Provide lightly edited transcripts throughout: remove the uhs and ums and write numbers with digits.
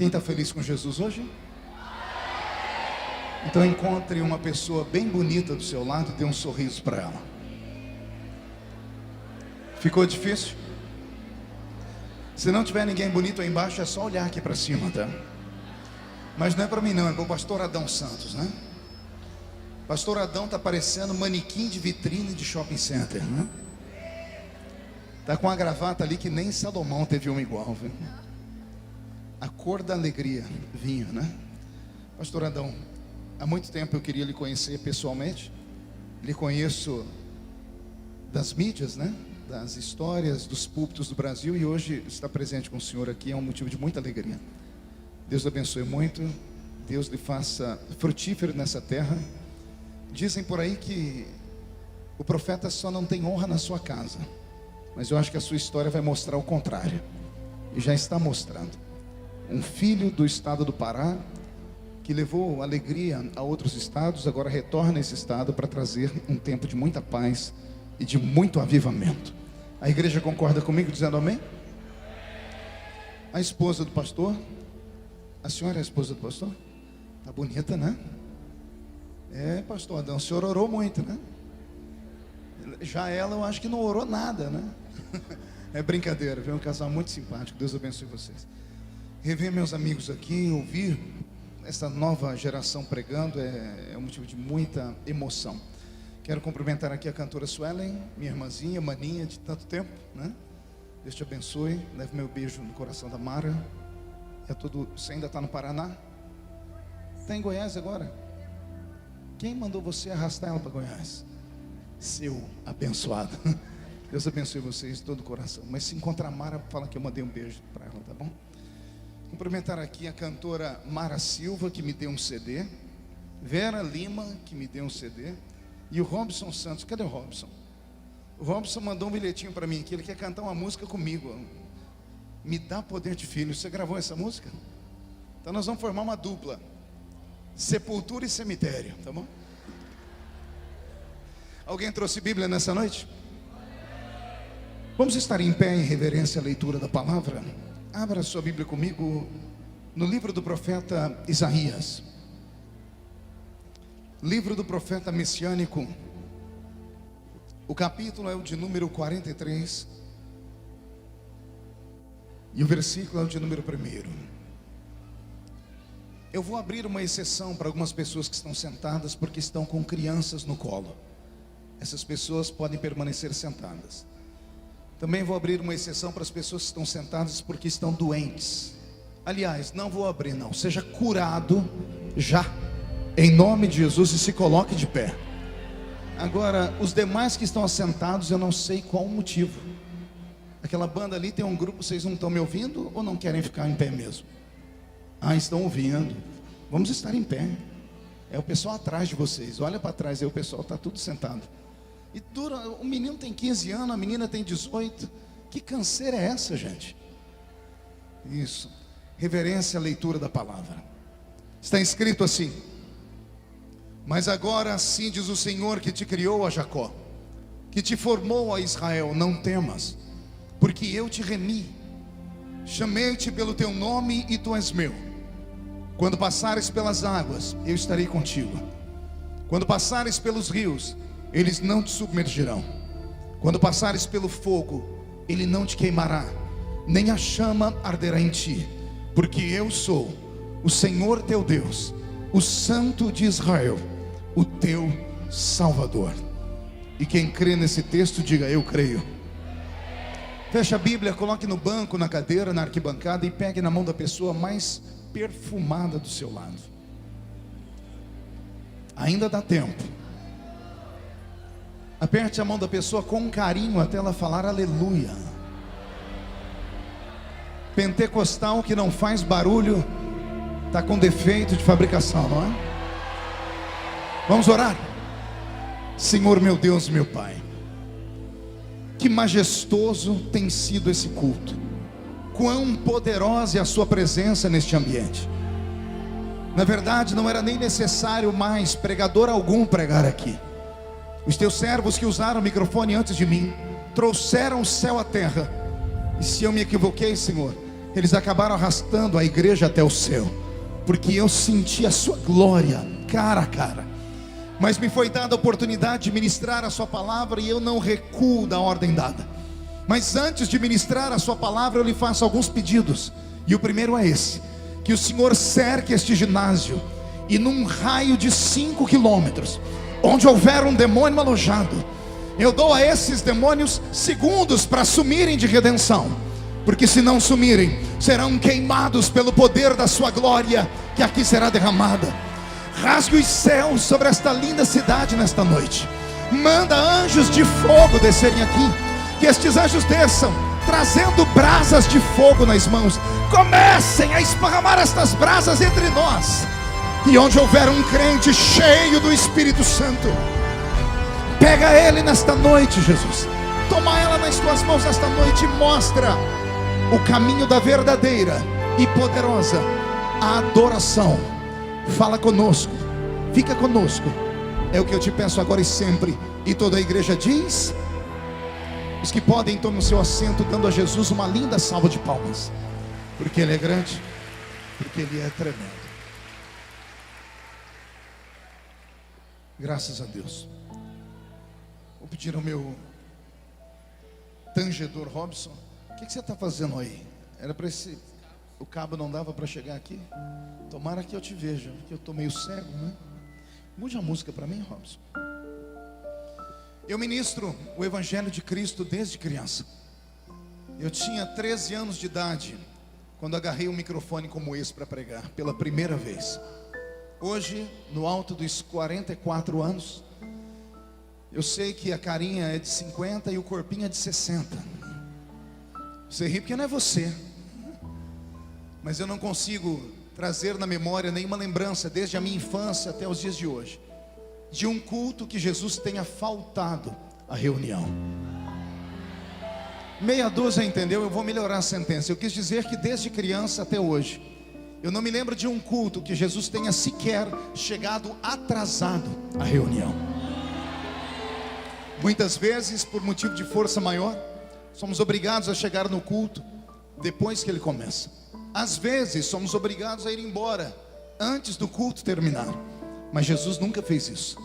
Quem está feliz com Jesus hoje? Então encontre uma pessoa bem bonita do seu lado e dê um sorriso para ela. Ficou difícil? Se não tiver ninguém bonito aí embaixo, é só olhar aqui para cima, tá? Mas não é para mim não, é para o pastor Adão Santos, né? Pastor Adão está parecendo manequim de vitrine de shopping center, né? Está com uma gravata ali que nem Salomão teve uma igual, viu? A cor da alegria, vinho, né? Pastor Adão, há muito tempo eu queria lhe conhecer pessoalmente. Lhe conheço das mídias, né? Das histórias, dos púlpitos do Brasil. E hoje estar presente com o senhor aqui é um motivo de muita alegria. Deus lhe abençoe muito. Deus lhe faça frutífero nessa terra. Dizem por aí que o profeta só não tem honra na sua casa, mas eu acho que a sua história vai mostrar o contrário. E já está mostrando. Um filho do estado do Pará, que levou alegria a outros estados, agora retorna a esse estado para trazer um tempo de muita paz e de muito avivamento. A igreja concorda comigo dizendo amém? A esposa do pastor, a senhora é a esposa do pastor? Tá bonita, né? É, pastor Adão, o senhor orou muito, né? Já ela, eu acho que não orou nada, né? É brincadeira, viu? Um casal muito simpático, Deus abençoe vocês. Rever meus amigos aqui, ouvir essa nova geração pregando é um motivo de muita emoção. Quero cumprimentar aqui a cantora Suelen, minha irmãzinha, maninha de tanto tempo, né? Deus te abençoe, leve meu beijo no coração da Mara. Você ainda está no Paraná? Está em Goiás agora? Quem mandou você arrastar ela para Goiás? Seu abençoado. Deus abençoe vocês de todo o coração. Mas se encontrar a Mara, fala que eu mandei um beijo para ela, tá bom? Cumprimentar aqui a cantora Mara Silva, que me deu um CD. Vera Lima, que me deu um CD. E o Robson Santos. Cadê o Robson? O Robson mandou um bilhetinho para mim aqui. Ele quer cantar uma música comigo. Me dá poder de filho. Você gravou essa música? Então nós vamos formar uma dupla. Sepultura e cemitério, tá bom? Alguém trouxe Bíblia nessa noite? Vamos estar em pé em reverência à leitura da palavra. Abra sua Bíblia comigo no livro do profeta Isaías. Livro do profeta messiânico. O capítulo é o de número 43 e o versículo é o de número 1. Eu vou abrir uma exceção para algumas pessoas que estão sentadas porque estão com crianças no colo. Essas pessoas podem permanecer sentadas. Também vou abrir uma exceção para as pessoas que estão sentadas porque estão doentes. Aliás, não vou abrir não. Seja curado já, em nome de Jesus, e se coloque de pé. Agora, os demais que estão assentados, eu não sei qual o motivo. Aquela banda ali tem um grupo, vocês não estão me ouvindo ou não querem ficar em pé mesmo? Ah, estão ouvindo. Vamos estar em pé. É o pessoal atrás de vocês. Olha para trás aí, o pessoal está tudo sentado. E o menino tem 15 anos, a menina tem 18. Que canseira é essa, gente? Isso. Reverência à leitura da palavra. Está escrito assim: mas agora assim diz o Senhor que te criou, a Jacó, que te formou, a Israel: não temas, porque eu te remi, chamei-te pelo teu nome e tu és meu. Quando passares pelas águas, eu estarei contigo. Quando passares pelos rios, eles não te submergirão. Quando passares pelo fogo, ele não te queimará, nem a chama arderá em ti, porque eu sou o Senhor teu Deus, o Santo de Israel, o teu Salvador. E quem crê nesse texto, diga: eu creio. Feche a Bíblia, coloque no banco, na cadeira, na arquibancada e pegue na mão da pessoa mais perfumada do seu lado. Ainda dá tempo. Aperte a mão da pessoa com carinho até ela falar aleluia. Pentecostal que não faz barulho está com defeito de fabricação, não é? Vamos orar. Senhor meu Deus, meu Pai, que majestoso tem sido esse culto. Quão poderosa é a sua presença neste ambiente. Na verdade, não era nem necessário mais pregador algum pregar aqui. Os teus servos que usaram o microfone antes de mim trouxeram o céu à terra. E se eu me equivoquei, Senhor, eles acabaram arrastando a igreja até o céu, porque eu senti a sua glória cara a cara. Mas me foi dada a oportunidade de ministrar a sua palavra, e eu não recuo da ordem dada. Mas antes de ministrar a sua palavra, eu lhe faço alguns pedidos. E o primeiro é esse: que o Senhor cerque este ginásio, e num raio de 5 quilômetros, onde houver um demônio alojado, eu dou a esses demônios segundos para sumirem de redenção, porque se não sumirem, serão queimados pelo poder da sua glória, que aqui será derramada. Rasgue os céus sobre esta linda cidade nesta noite. Manda anjos de fogo descerem aqui, que estes anjos desçam trazendo brasas de fogo nas mãos. Comecem a esparramar estas brasas entre nós, e onde houver um crente cheio do Espírito Santo, pega ele nesta noite, Jesus. Toma ela nas tuas mãos nesta noite e mostra o caminho da verdadeira e poderosa adoração. Fala conosco, fica conosco, é o que eu te peço agora e sempre. E toda a igreja diz: os que podem, tomem o seu assento, dando a Jesus uma linda salva de palmas, porque Ele é grande, porque Ele é tremendo. Graças a Deus. Vou pedir ao meu tangedor Robson: o que você está fazendo aí? Era para esse... O cabo não dava para chegar aqui? Tomara que eu te veja, porque eu estou meio cego, né? Mude a música para mim, Robson. Eu ministro o Evangelho de Cristo desde criança. Eu tinha 13 anos de idade quando agarrei um microfone como esse para pregar pela primeira vez. Hoje, no alto dos 44 anos, eu sei que a carinha é de 50 e o corpinho é de 60. Você ri porque não é você, mas eu não consigo trazer na memória nenhuma lembrança, desde a minha infância até os dias de hoje, de um culto que Jesus tenha faltado à reunião. Meia dúzia, entendeu? Eu vou melhorar a sentença. Eu quis dizer que desde criança até hoje, eu não me lembro de um culto que Jesus tenha sequer chegado atrasado à reunião. Muitas vezes, por motivo de força maior, somos obrigados a chegar no culto depois que ele começa. Às vezes somos obrigados a ir embora antes do culto terminar. Mas Jesus nunca fez isso.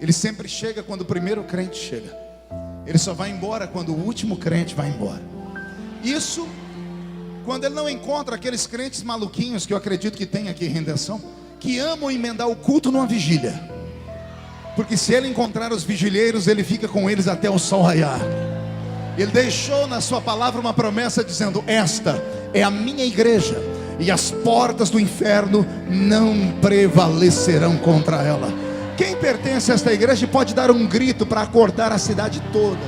Ele sempre chega quando o primeiro crente chega. Ele só vai embora quando o último crente vai embora. Isso quando ele não encontra aqueles crentes maluquinhos, que eu acredito que tem aqui em Redenção, que amam emendar o culto numa vigília. Porque se ele encontrar os vigilheiros, ele fica com eles até o sol raiar. Ele deixou na sua palavra uma promessa dizendo: esta é a minha igreja, e as portas do inferno não prevalecerão contra ela. Quem pertence a esta igreja pode dar um grito para acordar a cidade toda.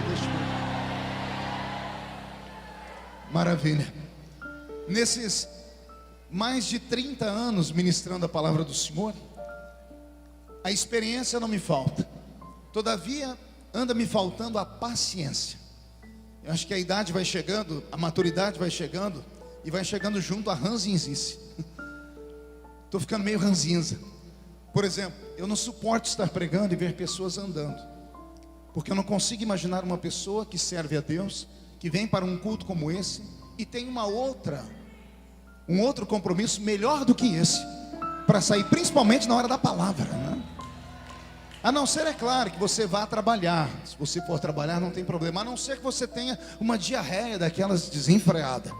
Maravilha. Nesses mais de 30 anos ministrando a palavra do Senhor, a experiência não me falta. Todavia, anda me faltando a paciência. Eu acho que a idade vai chegando, a maturidade vai chegando, e vai chegando junto a ranzinzice. Estou ficando meio ranzinza. Por exemplo, eu não suporto estar pregando e ver pessoas andando, porque eu não consigo imaginar uma pessoa que serve a Deus, que vem para um culto como esse, e tem um outro compromisso melhor do que esse, para sair, principalmente na hora da palavra, né? A não ser, é claro, que você vá trabalhar. Se você for trabalhar, não tem problema. A não ser que você tenha uma diarreia daquelas desenfreada.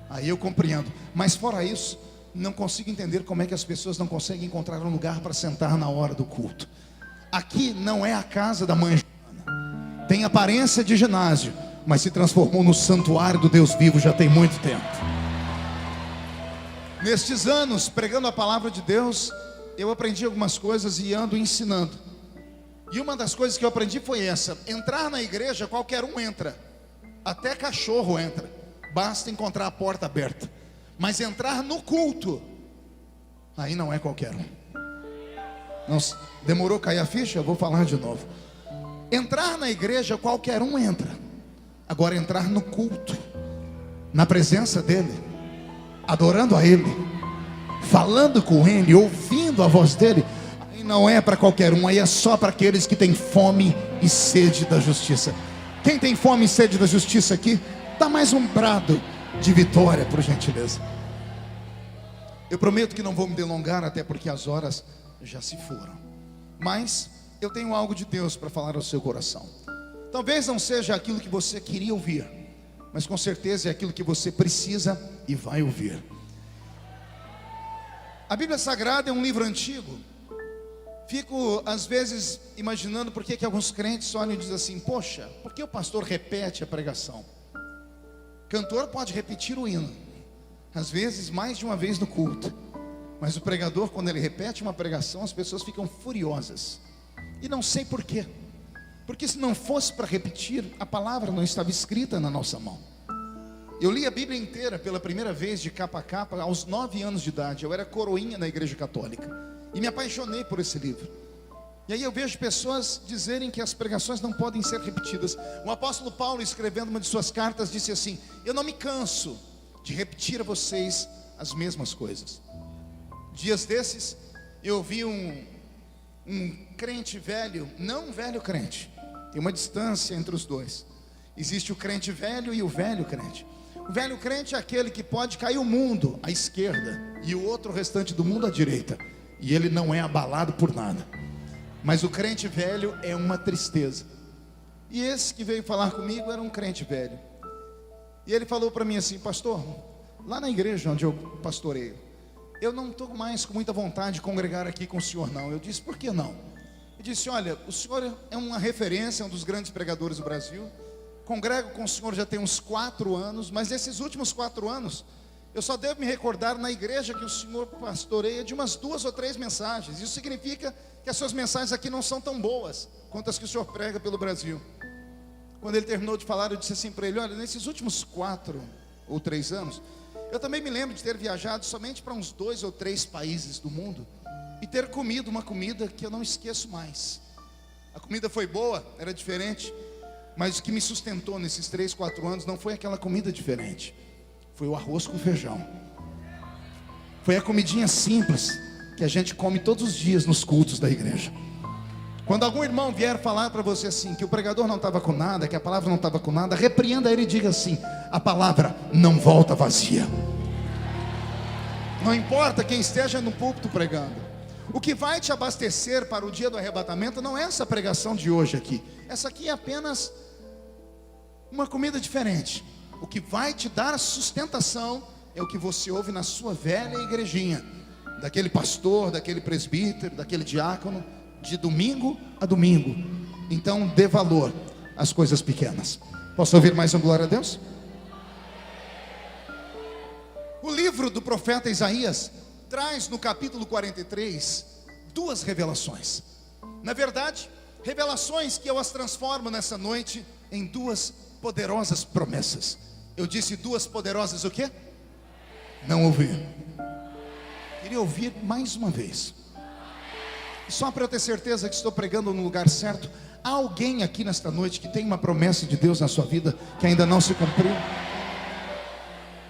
Aí eu compreendo. Mas fora isso, não consigo entender como é que as pessoas não conseguem encontrar um lugar para sentar na hora do culto. Aqui não é a casa da mãe Joana. Tem aparência de ginásio, mas se transformou no santuário do Deus vivo já tem muito tempo. Nestes anos, pregando a palavra de Deus, eu aprendi algumas coisas e ando ensinando. E uma das coisas que eu aprendi foi essa: entrar na igreja, qualquer um entra, até cachorro entra, basta encontrar a porta aberta. Mas entrar no culto, aí não é qualquer um. Não, demorou cair a ficha? Eu vou falar de novo. Entrar na igreja, qualquer um entra. Agora, entrar no culto, na presença dele, adorando a ele, falando com ele, ouvindo a voz dele, aí não é para qualquer um. Aí é só para aqueles que têm fome e sede da justiça. Quem tem fome e sede da justiça aqui, dá mais um brado de vitória, por gentileza. Eu prometo que não vou me delongar, até porque as horas já se foram. Mas eu tenho algo de Deus para falar ao seu coração. Talvez não seja aquilo que você queria ouvir, mas com certeza é aquilo que você precisa e vai ouvir. A Bíblia Sagrada é um livro antigo. Fico às vezes imaginando por que alguns crentes olham e dizem assim: poxa, por que o pastor repete a pregação? Cantor pode repetir o hino, às vezes mais de uma vez no culto, mas o pregador, quando ele repete uma pregação, as pessoas ficam furiosas. E não sei por quê. Porque se não fosse para repetir, a palavra não estava escrita na nossa mão. Eu li a Bíblia inteira pela primeira vez de capa a capa aos 9 anos de idade. Eu era coroinha na igreja católica e me apaixonei por esse livro. E aí eu vejo pessoas dizerem que as pregações não podem ser repetidas. O apóstolo Paulo, escrevendo uma de suas cartas, disse assim: eu não me canso de repetir a vocês as mesmas coisas. Dias desses eu ouvi um crente velho, não um velho crente, tem uma distância entre os dois. Existe o crente velho e o velho crente. O velho crente é aquele que pode cair o mundo à esquerda e o outro restante do mundo à direita, e ele não é abalado por nada. Mas o crente velho é uma tristeza. E esse que veio falar comigo era um crente velho. E ele falou para mim assim: pastor, lá na igreja onde eu pastoreio, eu não estou mais com muita vontade de congregar aqui com o senhor não. Eu disse: por que não? Ele disse: olha, o senhor é uma referência, um dos grandes pregadores do Brasil. Congrego com o senhor já tem uns 4 anos, mas nesses últimos 4 anos, eu só devo me recordar na igreja que o senhor pastoreia de umas 2 ou 3 mensagens. Isso significa que as suas mensagens aqui não são tão boas quanto as que o senhor prega pelo Brasil. Quando ele terminou de falar, eu disse assim para ele: olha, nesses últimos 4 ou 3 anos, eu também me lembro de ter viajado somente para uns 2 ou 3 países do mundo e ter comido uma comida que eu não esqueço mais. A comida foi boa, era diferente, mas o que me sustentou nesses 3, 4 anos não foi aquela comida diferente, foi o arroz com feijão. Foi a comidinha simples que a gente come todos os dias nos cultos da igreja. Quando algum irmão vier falar para você assim, que o pregador não estava com nada, que a palavra não estava com nada, repreenda ele e diga assim: a palavra não volta vazia. Não importa quem esteja no púlpito pregando, o que vai te abastecer para o dia do arrebatamento não é essa pregação de hoje aqui. Essa aqui é apenas uma comida diferente. O que vai te dar a sustentação é o que você ouve na sua velha igrejinha, daquele pastor, daquele presbítero, daquele diácono, de domingo a domingo. Então dê valor às coisas pequenas. Posso ouvir mais um glória a Deus? O livro do profeta Isaías traz no capítulo 43 2 revelações. Na verdade, revelações que eu as transformo nessa noite em 2 poderosas promessas. Eu disse 2 poderosas o quê? Não ouvi. Queria ouvir mais uma vez. Só para eu ter certeza que estou pregando no lugar certo. Há alguém aqui nesta noite que tem uma promessa de Deus na sua vida que ainda não se cumpriu?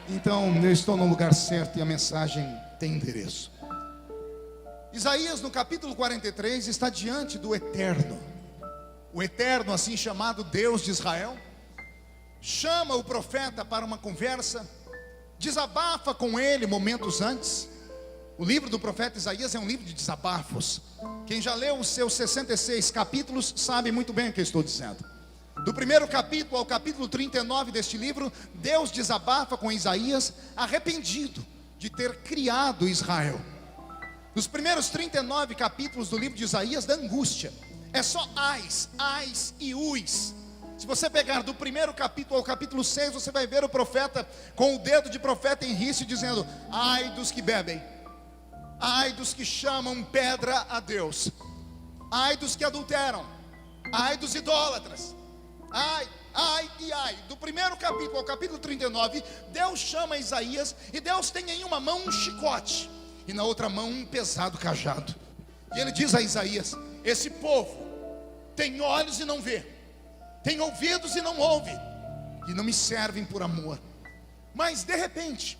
Então eu estou no lugar certo e a mensagem tem endereço. Isaías no capítulo 43 está diante do Eterno. O Eterno, assim chamado Deus de Israel, chama o profeta para uma conversa, desabafa com ele momentos antes. O livro do profeta Isaías é um livro de desabafos. Quem já leu os seus 66 capítulos sabe muito bem o que eu estou dizendo. Do primeiro capítulo ao capítulo 39 deste livro, Deus desabafa com Isaías, arrependido de ter criado Israel. Nos primeiros 39 capítulos do livro de Isaías, da angústia, é só ais e uis. Se você pegar do primeiro capítulo ao capítulo 6, você vai ver o profeta com o dedo de profeta em rício dizendo: ai dos que bebem, ai dos que chamam pedra a Deus, ai dos que adulteram, ai dos idólatras, ai. Do primeiro capítulo ao capítulo 39, Deus chama Isaías, e Deus tem em uma mão um chicote e na outra mão um pesado cajado. E ele diz a Isaías: esse povo tem olhos e não vê, tem ouvidos e não ouve, e não me servem por amor. Mas de repente,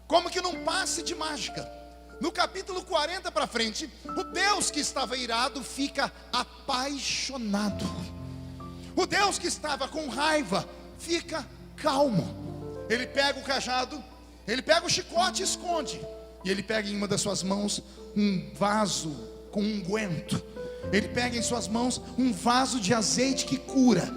como que num passe de mágica, no capítulo 40 para frente, o Deus que estava irado fica apaixonado. O Deus que estava com raiva fica calmo. Ele pega o cajado, ele pega o chicote e esconde. E ele pega em uma das suas mãos um vaso com unguento. Ele pega em suas mãos um vaso de azeite que cura.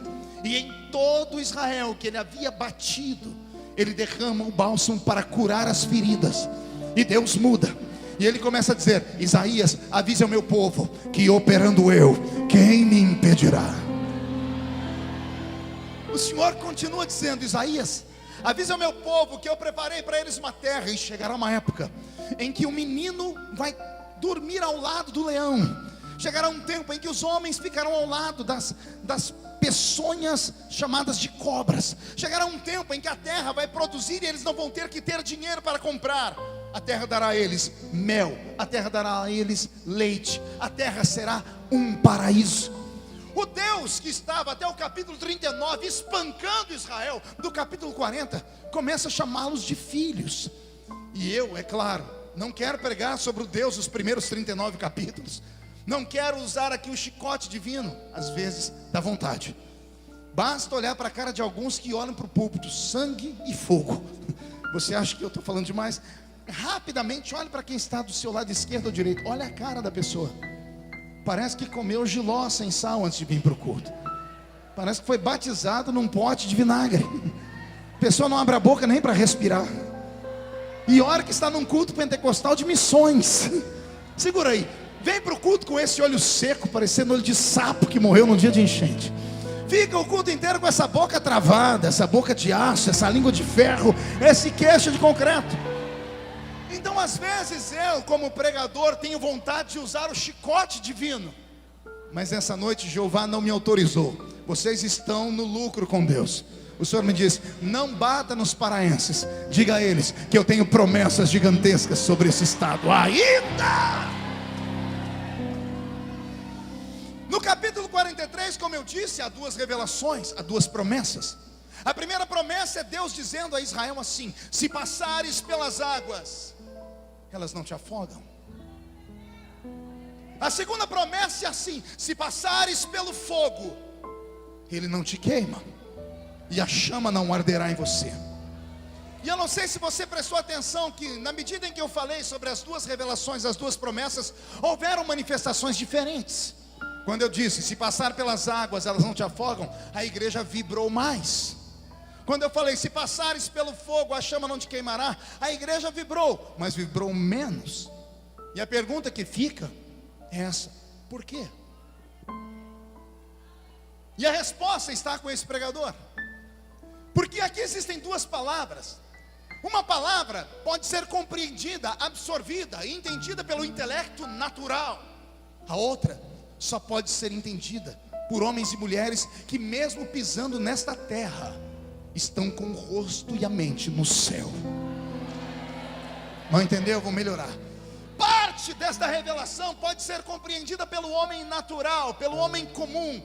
E em todo Israel que ele havia batido, ele derrama o bálsamo para curar as feridas. E Deus muda. E ele começa a dizer: Isaías, avise ao meu povo que operando eu, quem me impedirá? O Senhor continua dizendo: Isaías, avise ao meu povo que eu preparei para eles uma terra. E chegará uma época em que o menino vai dormir ao lado do leão. Chegará um tempo em que os homens ficarão ao lado das peçonhas chamadas de cobras. Chegará um tempo em que a terra vai produzir e eles não vão ter que ter dinheiro para comprar. A terra dará a eles mel, a terra dará a eles leite, a terra será um paraíso. O Deus que estava até o capítulo 39 espancando Israel, do capítulo 40 começa a chamá-los de filhos. E eu, é claro, não quero pregar sobre o Deus dos primeiros 39 capítulos. Não quero usar aqui o chicote divino. Às vezes dá vontade. Basta olhar para a cara de alguns que olham para o púlpito: sangue e fogo. Você acha que eu estou falando demais? Rapidamente olhe para quem está do seu lado esquerdo ou direito. Olha a cara da pessoa. Parece que comeu jiló sem sal antes de vir para o culto. Parece que foi batizado num pote de vinagre. A pessoa não abre a boca nem para respirar. E olha que está num culto pentecostal de missões. Segura aí. Vem para o culto com esse olho seco, parecendo olho de sapo que morreu num dia de enchente. Fica o culto inteiro com essa boca travada, essa boca de aço, essa língua de ferro, esse queixo de concreto. Então às vezes eu, como pregador, tenho vontade de usar o chicote divino. Mas essa noite Jeová não me autorizou. Vocês estão no lucro com Deus. O Senhor me diz: não bata nos paraenses. Diga a eles que eu tenho promessas gigantescas sobre esse estado ainda. No capítulo 43, como eu disse, há duas revelações, há duas promessas. A primeira promessa é Deus dizendo a Israel assim: se passares pelas águas, elas não te afogam. A segunda promessa é assim: se passares pelo fogo, ele não te queima, e a chama não arderá em você. E eu não sei se você prestou atenção que na medida em que eu falei sobre as duas revelações, as duas promessas, houveram manifestações diferentes. Quando eu disse: se passar pelas águas elas não te afogam, a igreja vibrou mais. Quando eu falei: se passares pelo fogo a chama não te queimará, a igreja vibrou, mas vibrou menos. E a pergunta que fica é essa: por quê? E a resposta está com esse pregador. Porque aqui existem duas palavras. Uma palavra pode ser compreendida, absorvida e entendida pelo intelecto natural. A outra só pode ser entendida por homens e mulheres que, mesmo pisando nesta terra, estão com o rosto e a mente no céu. Não entendeu? Vou melhorar. Parte desta revelação pode ser compreendida pelo homem natural, pelo homem comum.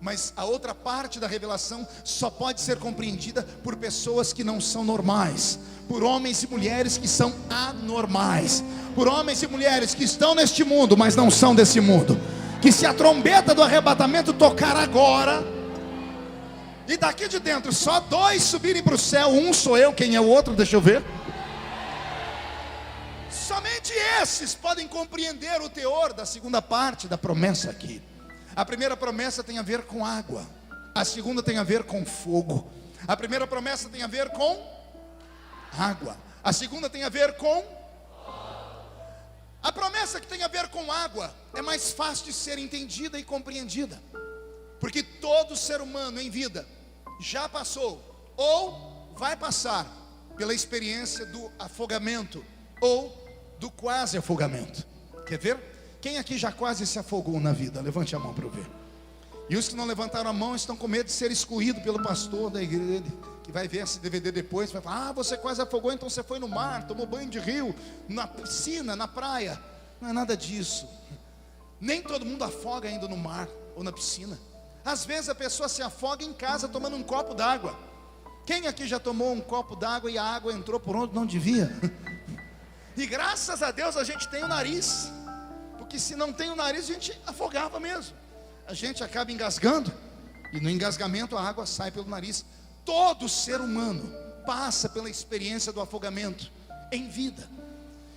Mas a outra parte da revelação só pode ser compreendida por pessoas que não são normais, por homens e mulheres que são anormais, por homens e mulheres que estão neste mundo, mas não são desse mundo. Que se a trombeta do arrebatamento tocar agora, e daqui de dentro só dois subirem para o céu, um sou eu, quem é o outro? Deixa eu ver. Somente esses podem compreender o teor da segunda parte da promessa aqui. A primeira promessa tem a ver com água, a segunda tem a ver com fogo. A primeira promessa tem a ver com água, a segunda tem a ver com... A promessa que tem a ver com água é mais fácil de ser entendida e compreendida, porque todo ser humano em vida já passou ou vai passar pela experiência do afogamento ou do quase afogamento. Quer ver? Quem aqui já quase se afogou na vida? Levante a mão para eu ver. E os que não levantaram a mão estão com medo de ser excluído pelo pastor da igreja, que vai ver esse DVD depois, vai falar: ah, você quase afogou, então você foi no mar, tomou banho de rio, na piscina, na praia. Não é nada disso. Nem todo mundo afoga indo no mar ou na piscina. Às vezes a pessoa se afoga em casa tomando um copo d'água. Quem aqui já tomou um copo d'água e a água entrou por onde não devia? E graças a Deus a gente tem o nariz, porque se não tem o nariz a gente afogava mesmo. A gente acaba engasgando, e no engasgamento a água sai pelo nariz. Todo ser humano passa pela experiência do afogamento em vida.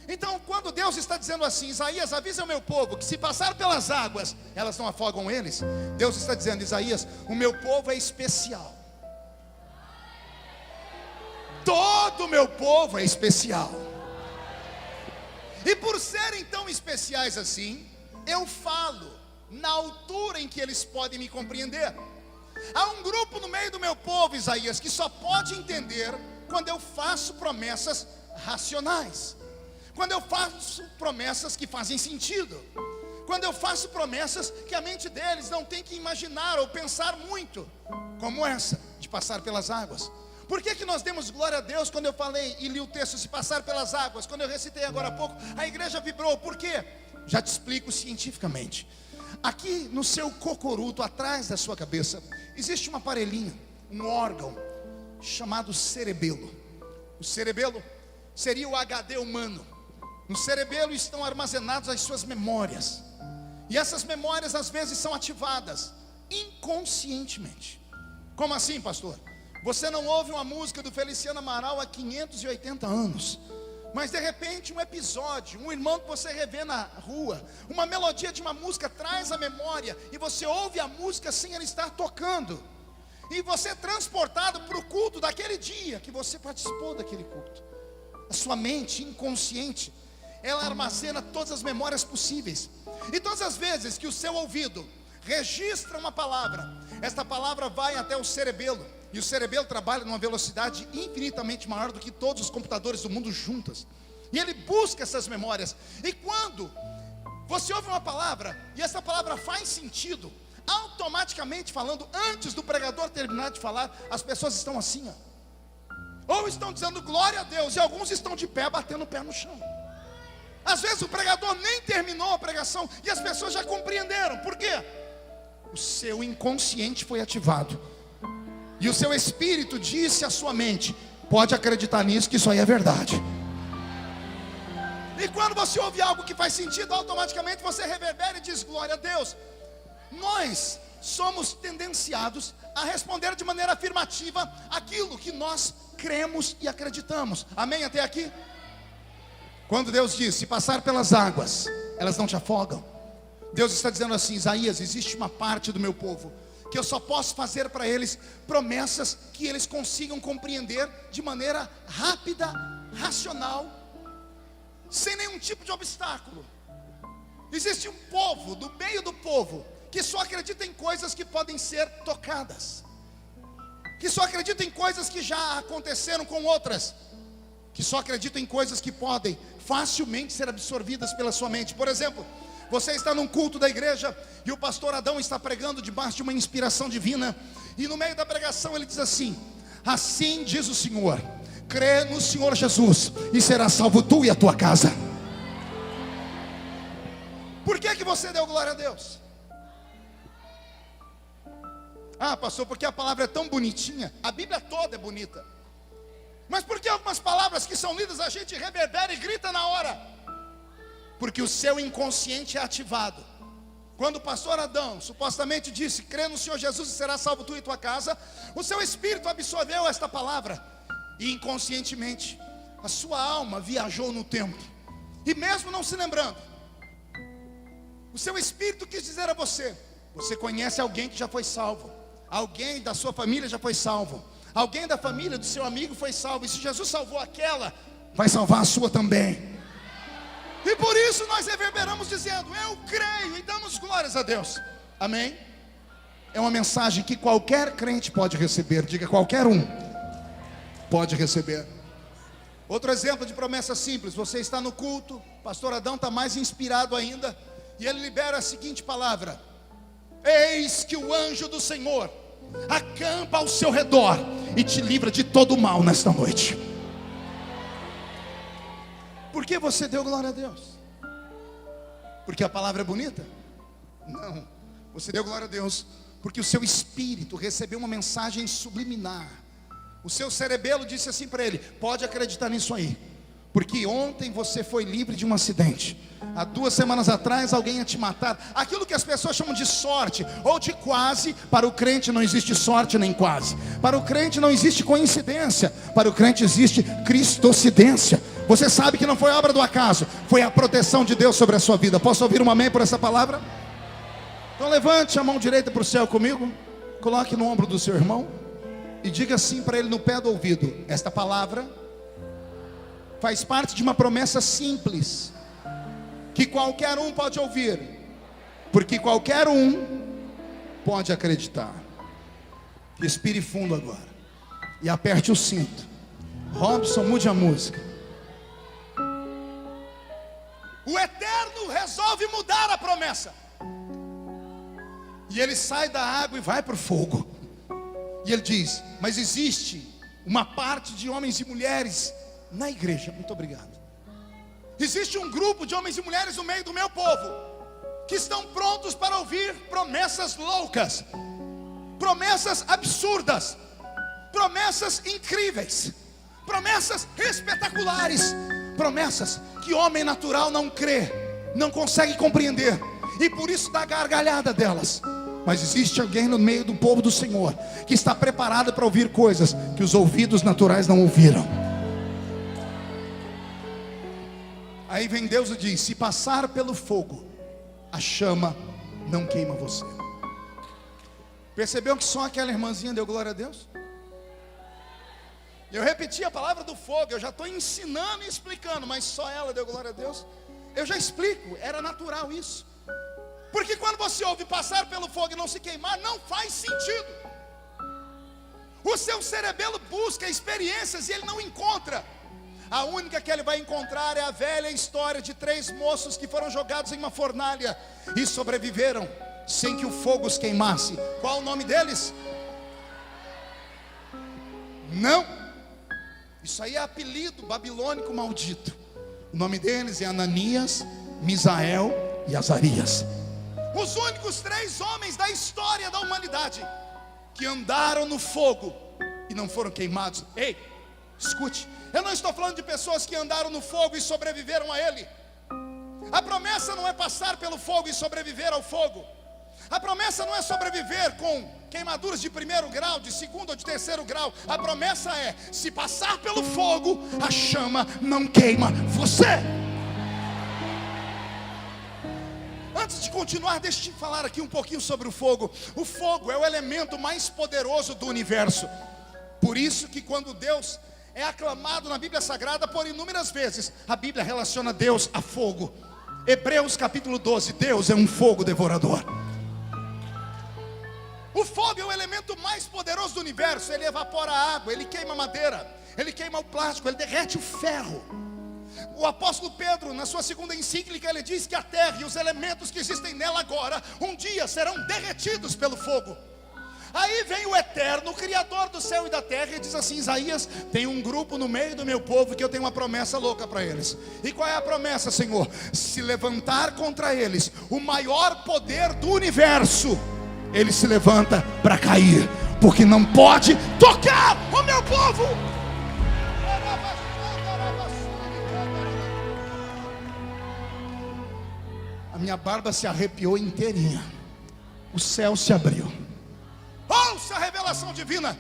Então, quando Deus está dizendo assim: Isaías, avisa o meu povo que se passar pelas águas, elas não afogam eles. Deus está dizendo: Isaías, o meu povo é especial. Todo o meu povo é especial. E por serem tão especiais assim, eu falo na altura em que eles podem me compreender. Há um grupo no meio do meu povo, Isaías, que só pode entender quando eu faço promessas racionais, quando eu faço promessas que fazem sentido, quando eu faço promessas que a mente deles não tem que imaginar ou pensar muito, como essa, de passar pelas águas. Por que nós demos glória a Deus quando eu falei e li o texto, se passar pelas águas? Quando eu recitei agora há pouco, a igreja vibrou. Por quê? Já te explico cientificamente. Aqui no seu cocoruto, atrás da sua cabeça, existe um aparelhinho, um órgão, chamado cerebelo. O cerebelo seria o HD humano. No cerebelo estão armazenadas as suas memórias. E essas memórias às vezes são ativadas inconscientemente. Como assim, pastor? Você não ouve uma música do Feliciano Amaral há 580 anos, mas de repente um episódio, um irmão que você revê na rua, uma melodia de uma música traz a memória, e você ouve a música sem ela estar tocando, e você é transportado para o culto daquele dia que você participou daquele culto. A sua mente inconsciente, ela armazena todas as memórias possíveis. E todas as vezes que o seu ouvido registra uma palavra, esta palavra vai até o cerebelo. E o cerebelo trabalha numa velocidade infinitamente maior do que todos os computadores do mundo juntas. E ele busca essas memórias. E quando você ouve uma palavra e essa palavra faz sentido, automaticamente falando, antes do pregador terminar de falar, as pessoas estão assim, ou estão dizendo glória a Deus, e alguns estão de pé, batendo o pé no chão. Às vezes o pregador nem terminou a pregação e as pessoas já compreenderam. Por quê? O seu inconsciente foi ativado, e o seu espírito disse à sua mente: pode acreditar nisso, que isso aí é verdade. E quando você ouve algo que faz sentido, automaticamente você reverbera e diz glória a Deus. Nós somos tendenciados a responder de maneira afirmativa aquilo que nós cremos e acreditamos. Amém até aqui? Quando Deus diz: se passar pelas águas, elas não te afogam, Deus está dizendo assim: Isaías, existe uma parte do meu povo que eu só posso fazer para eles promessas que eles consigam compreender de maneira rápida, racional, sem nenhum tipo de obstáculo. Existe um povo, do meio do povo, que só acredita em coisas que podem ser tocadas, que só acredita em coisas que já aconteceram com outras, que só acredita em coisas que podem facilmente ser absorvidas pela sua mente. Por exemplo, você está num culto da igreja e o pastor Adão está pregando debaixo de uma inspiração divina, e no meio da pregação ele diz assim: assim diz o Senhor, crê no Senhor Jesus e será salvo tu e a tua casa. Por que você deu glória a Deus? Ah, pastor, porque a palavra é tão bonitinha. A Bíblia toda é bonita. Mas por que algumas palavras que são lidas a gente reverbera e grita na hora? Porque o seu inconsciente é ativado. Quando o pastor Adão supostamente disse: crê no Senhor Jesus e será salvo tu e tua casa, o seu espírito absorveu esta palavra, e inconscientemente a sua alma viajou no tempo. E mesmo não se lembrando, o seu espírito quis dizer a você: você conhece alguém que já foi salvo, alguém da sua família já foi salvo, alguém da família do seu amigo foi salvo, e se Jesus salvou aquela, vai salvar a sua também. E por isso nós reverberamos dizendo: eu creio, e damos glórias a Deus. Amém? É uma mensagem que qualquer crente pode receber. Diga: qualquer um pode receber. Outro exemplo de promessa simples: você está no culto, pastor Adão está mais inspirado ainda, e ele libera a seguinte palavra: eis que o anjo do Senhor acampa ao seu redor e te livra de todo o mal nesta noite. Por que você deu glória a Deus? Porque a palavra é bonita? Não, você deu glória a Deus porque o seu espírito recebeu uma mensagem subliminar. O seu cerebelo disse assim para ele: pode acreditar nisso aí, Porque ontem você foi livre de um acidente. Há 2 semanas atrás alguém ia te matar. Aquilo que as pessoas chamam de sorte ou de quase, para o crente não existe sorte nem quase. Para o crente não existe coincidência. Para o crente existe cristocidência. Você sabe que não foi obra do acaso, foi a proteção de Deus sobre a sua vida. Posso ouvir um amém por essa palavra? Então levante a mão direita para o céu comigo. Coloque no ombro do seu irmão e diga assim para ele no pé do ouvido: esta palavra faz parte de uma promessa simples, que qualquer um pode ouvir, porque qualquer um pode acreditar. Respire fundo agora e aperte o cinto. Robson, mude a música. O Eterno resolve mudar a promessa, e ele sai da água e vai para o fogo. E ele diz: mas existe uma parte de homens e mulheres na igreja, muito obrigado. Existe um grupo de homens e mulheres no meio do meu povo, que estão prontos para ouvir promessas loucas, promessas absurdas, promessas incríveis, promessas espetaculares, promessas que homem natural não crê, não consegue compreender, e por isso dá gargalhada delas. Mas existe alguém no meio do povo do Senhor que está preparado para ouvir coisas que os ouvidos naturais não ouviram. Aí vem Deus e diz: se passar pelo fogo, a chama não queima você. Percebeu que só aquela irmãzinha deu glória a Deus? Eu repeti a palavra do fogo, eu já estou ensinando e explicando, mas só ela deu glória a Deus. Eu já explico, era natural isso. Porque quando você ouve passar pelo fogo e não se queimar, não faz sentido. O seu cerebelo busca experiências e ele não encontra. A única que ele vai encontrar é a velha história de 3 moços que foram jogados em uma fornalha e sobreviveram sem que o fogo os queimasse. Qual o nome deles? Não. Isso aí é apelido babilônico maldito. O nome deles é Ananias, Misael e Azarias. Os únicos 3 homens da história da humanidade que andaram no fogo e não foram queimados. Ei, escute, eu não estou falando de pessoas que andaram no fogo e sobreviveram a ele. A promessa não é passar pelo fogo e sobreviver ao fogo. A promessa não é sobreviver com queimaduras de 1º grau, de 2º ou de 3º grau. A promessa é: se passar pelo fogo, a chama não queima você. Antes de continuar, deixa eu te falar aqui um pouquinho sobre o fogo. O fogo é o elemento mais poderoso do universo. Por isso que quando Deus é aclamado na Bíblia Sagrada por inúmeras vezes, a Bíblia relaciona Deus a fogo. Hebreus capítulo 12, Deus é um fogo devorador. O fogo é o elemento mais poderoso do universo. Ele evapora a água, ele queima a madeira, ele queima o plástico, ele derrete o ferro. O apóstolo Pedro, na sua 2ª encíclica, ele diz que a terra e os elementos que existem nela agora, um dia serão derretidos pelo fogo. Aí vem o Eterno, o Criador do céu e da terra, e diz assim: Isaías, tem um grupo no meio do meu povo que eu tenho uma promessa louca para eles. E qual é a promessa, Senhor? Se levantar contra eles o maior poder do universo, ele se levanta para cair, porque não pode tocar o meu povo. A minha barba se arrepiou inteirinha. O céu se abriu. Ouça a revelação divina.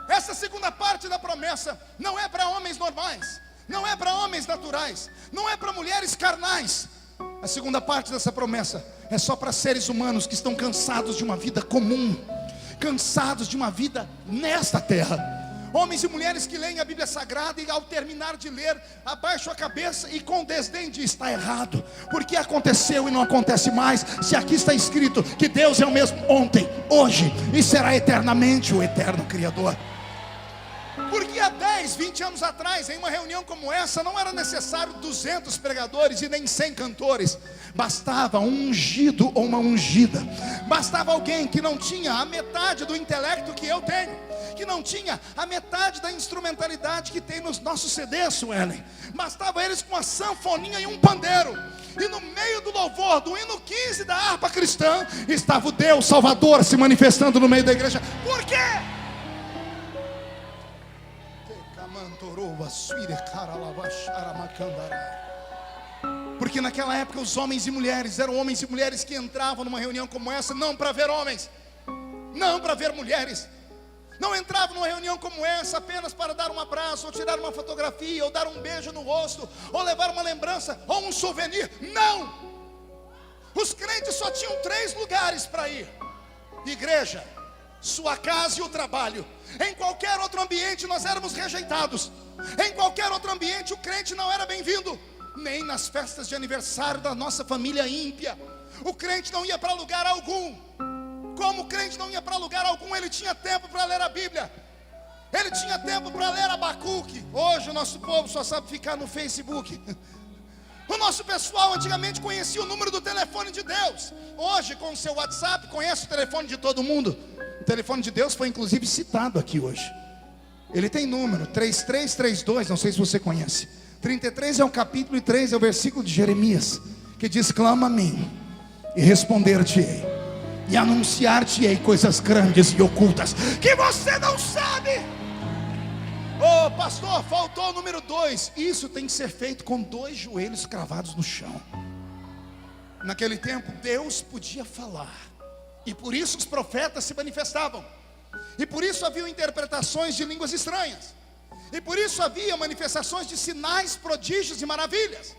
Essa segunda parte da promessa não é para homens normais, não é para homens naturais, não é para mulheres carnais. A segunda parte dessa promessa é só para seres humanos que estão cansados de uma vida comum, cansados de uma vida nesta terra. Homens e mulheres que leem a Bíblia Sagrada e ao terminar de ler, abaixam a cabeça e com desdém diz: está errado, porque aconteceu e não acontece mais. Se aqui está escrito que Deus é o mesmo ontem, hoje e será eternamente o eterno Criador. Porque há 10, 20 anos atrás, em uma reunião como essa, não era necessário 200 pregadores e nem 100 cantores. Bastava um ungido ou uma ungida. Bastava alguém que não tinha a metade do intelecto que eu tenho, que não tinha a metade da instrumentalidade que tem nos nossos CDs, Suelen. Bastava eles com uma sanfoninha e um pandeiro. E no meio do louvor, do hino 15 da harpa cristã, estava o Deus Salvador se manifestando no meio da igreja. Por quê? Porque naquela época os homens e mulheres eram homens e mulheres que entravam numa reunião como essa não para ver homens, não para ver mulheres. Não entravam numa reunião como essa apenas para dar um abraço, ou tirar uma fotografia, ou dar um beijo no rosto, ou levar uma lembrança, ou um souvenir. Não! Os crentes só tinham 3 lugares para ir: igreja, sua casa e o trabalho. Em qualquer outro ambiente nós éramos rejeitados. Em qualquer outro ambiente o crente não era bem-vindo. Nem nas festas de aniversário da nossa família ímpia o crente não ia para lugar algum. Como o crente não ia para lugar algum, ele tinha tempo para ler a Bíblia. Ele tinha tempo para ler Abacuque. Hoje o nosso povo só sabe ficar no Facebook. O nosso pessoal antigamente conhecia o número do telefone de Deus. Hoje, com o seu WhatsApp, conhece o telefone de todo mundo. O telefone de Deus foi inclusive citado aqui hoje. Ele tem número 3332, não sei se você conhece. 33 é o capítulo e 3 é o versículo de Jeremias, que diz: clama a mim e responder-te-ei, e anunciar-te-ei coisas grandes e ocultas que você não sabe. Ô pastor, faltou o número 2. Isso tem que ser feito com 2 joelhos cravados no chão. Naquele tempo Deus podia falar, e por isso os profetas se manifestavam, e por isso haviam interpretações de línguas estranhas, e por isso havia manifestações de sinais, prodígios e maravilhas.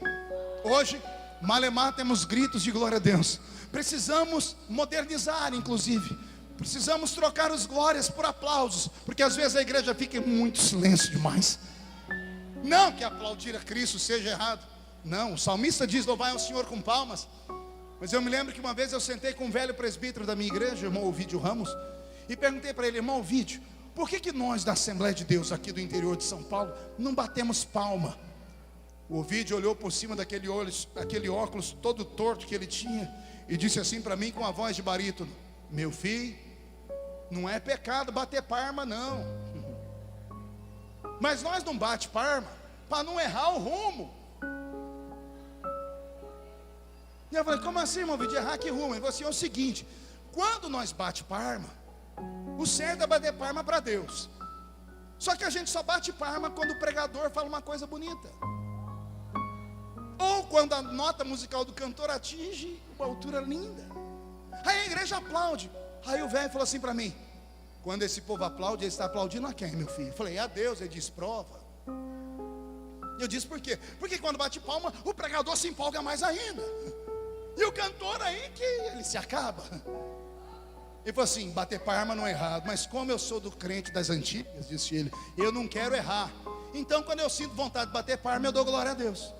Hoje, malemar, temos gritos de glória a Deus. Precisamos modernizar, inclusive. Precisamos trocar os glórias por aplausos, porque às vezes a igreja fica em muito silêncio demais. Não que aplaudir a Cristo seja errado. Não, o salmista diz: louvai ao Senhor com palmas. Mas eu me lembro que uma vez eu sentei com um velho presbítero da minha igreja, o irmão Ovídio Ramos, e perguntei para ele: irmão Ovídio, por que nós da Assembleia de Deus aqui do interior de São Paulo não batemos palma? O Ovídio olhou por cima daquele óculos todo torto que ele tinha e disse assim para mim com a voz de barítono: meu filho, não é pecado bater palma não, mas nós não bate palma para não errar o rumo. E eu falei: como assim, irmão Ovídio, errar que rumo? Ele falou assim: é o seguinte, quando nós bate palma, o certo é bater palma para Deus. Só que a gente só bate palma quando o pregador fala uma coisa bonita, ou quando a nota musical do cantor atinge uma altura linda. Aí a igreja aplaude. Aí o velho falou assim para mim: quando esse povo aplaude, ele está aplaudindo a quem, meu filho? Eu falei: a Deus. Ele disse: prova. Eu disse: por quê? Porque quando bate palma, o pregador se empolga mais ainda, e o cantor aí que ele se acaba. Ele falou assim: bater palma não é errado, mas como eu sou do crente das antigas, disse ele, eu não quero errar. Então quando eu sinto vontade de bater palma, eu dou glória a Deus.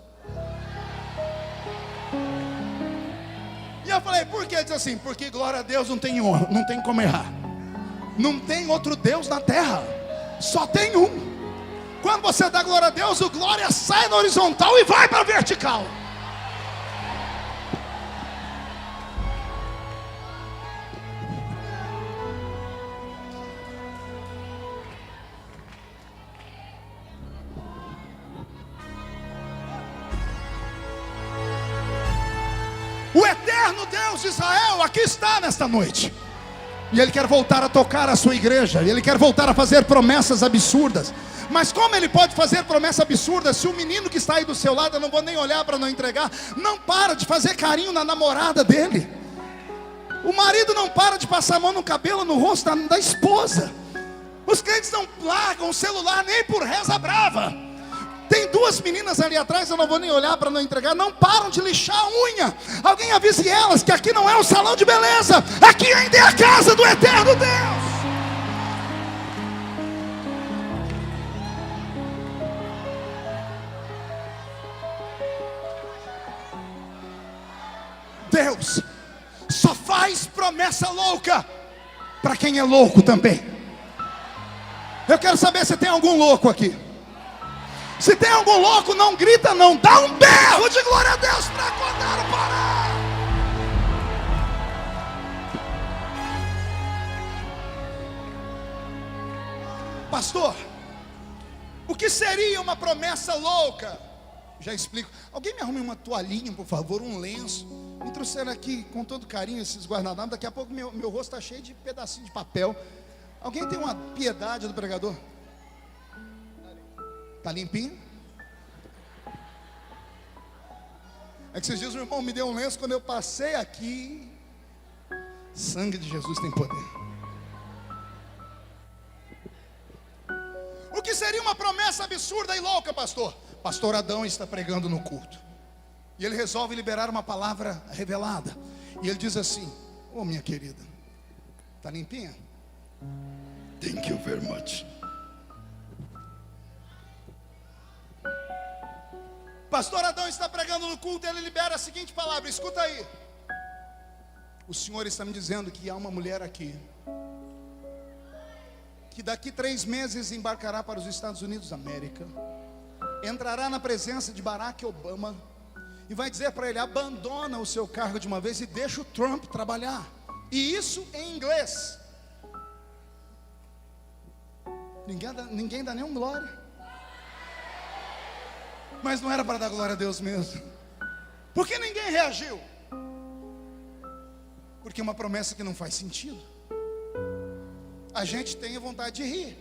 E eu falei: por quê? Ele disse assim: porque glória a Deus não tem como errar. Não tem outro Deus na terra, só tem um. Quando você dá glória a Deus, o glória sai na horizontal e vai para a vertical. O eterno Deus de Israel aqui está nesta noite, e Ele quer voltar a tocar a sua igreja, Ele quer voltar a fazer promessas absurdas. Mas como Ele pode fazer promessa absurda se o menino que está aí do seu lado, eu não vou nem olhar para não entregar, não para de fazer carinho na namorada dele? O marido não para de passar a mão no cabelo, no rosto da esposa. Os crentes não largam o celular nem por reza brava. Tem 2 meninas ali atrás, eu não vou nem olhar para não entregar, não param de lixar a unha. Alguém avise elas que aqui não é um salão de beleza, aqui ainda é a casa do eterno Deus. Deus só faz promessa louca para quem é louco também. Eu quero saber se tem algum louco aqui. Se tem algum louco, não grita não, dá um berro de glória a Deus para acordar o Pará. Pastor, o que seria uma promessa louca? Já explico. Alguém me arrume uma toalhinha, por favor, um lenço. Me trouxeram aqui com todo carinho esses guardanapos. Daqui a pouco meu rosto está cheio de pedacinho de papel. Alguém tem uma piedade do pregador? Está limpinho? É que esses dias o irmão me deu um lenço, quando eu passei aqui, sangue de Jesus tem poder. O que seria uma promessa absurda e louca, pastor? Pastor Adão está pregando no culto, e ele resolve liberar uma palavra revelada, e ele diz assim: ô minha querida, está limpinha? Thank you very much. Pastor Adão está pregando no culto, ele libera a seguinte palavra, escuta aí: o Senhor está me dizendo que há uma mulher aqui, que daqui 3 meses embarcará para os Estados Unidos da América, entrará na presença de Barack Obama, e vai dizer para ele: abandona o seu cargo de uma vez e deixa o Trump trabalhar, e isso em inglês. Ninguém dá nenhum glória. Mas não era para dar glória a Deus mesmo. Por que ninguém reagiu? Porque é uma promessa que não faz sentido. A gente tem vontade de rir.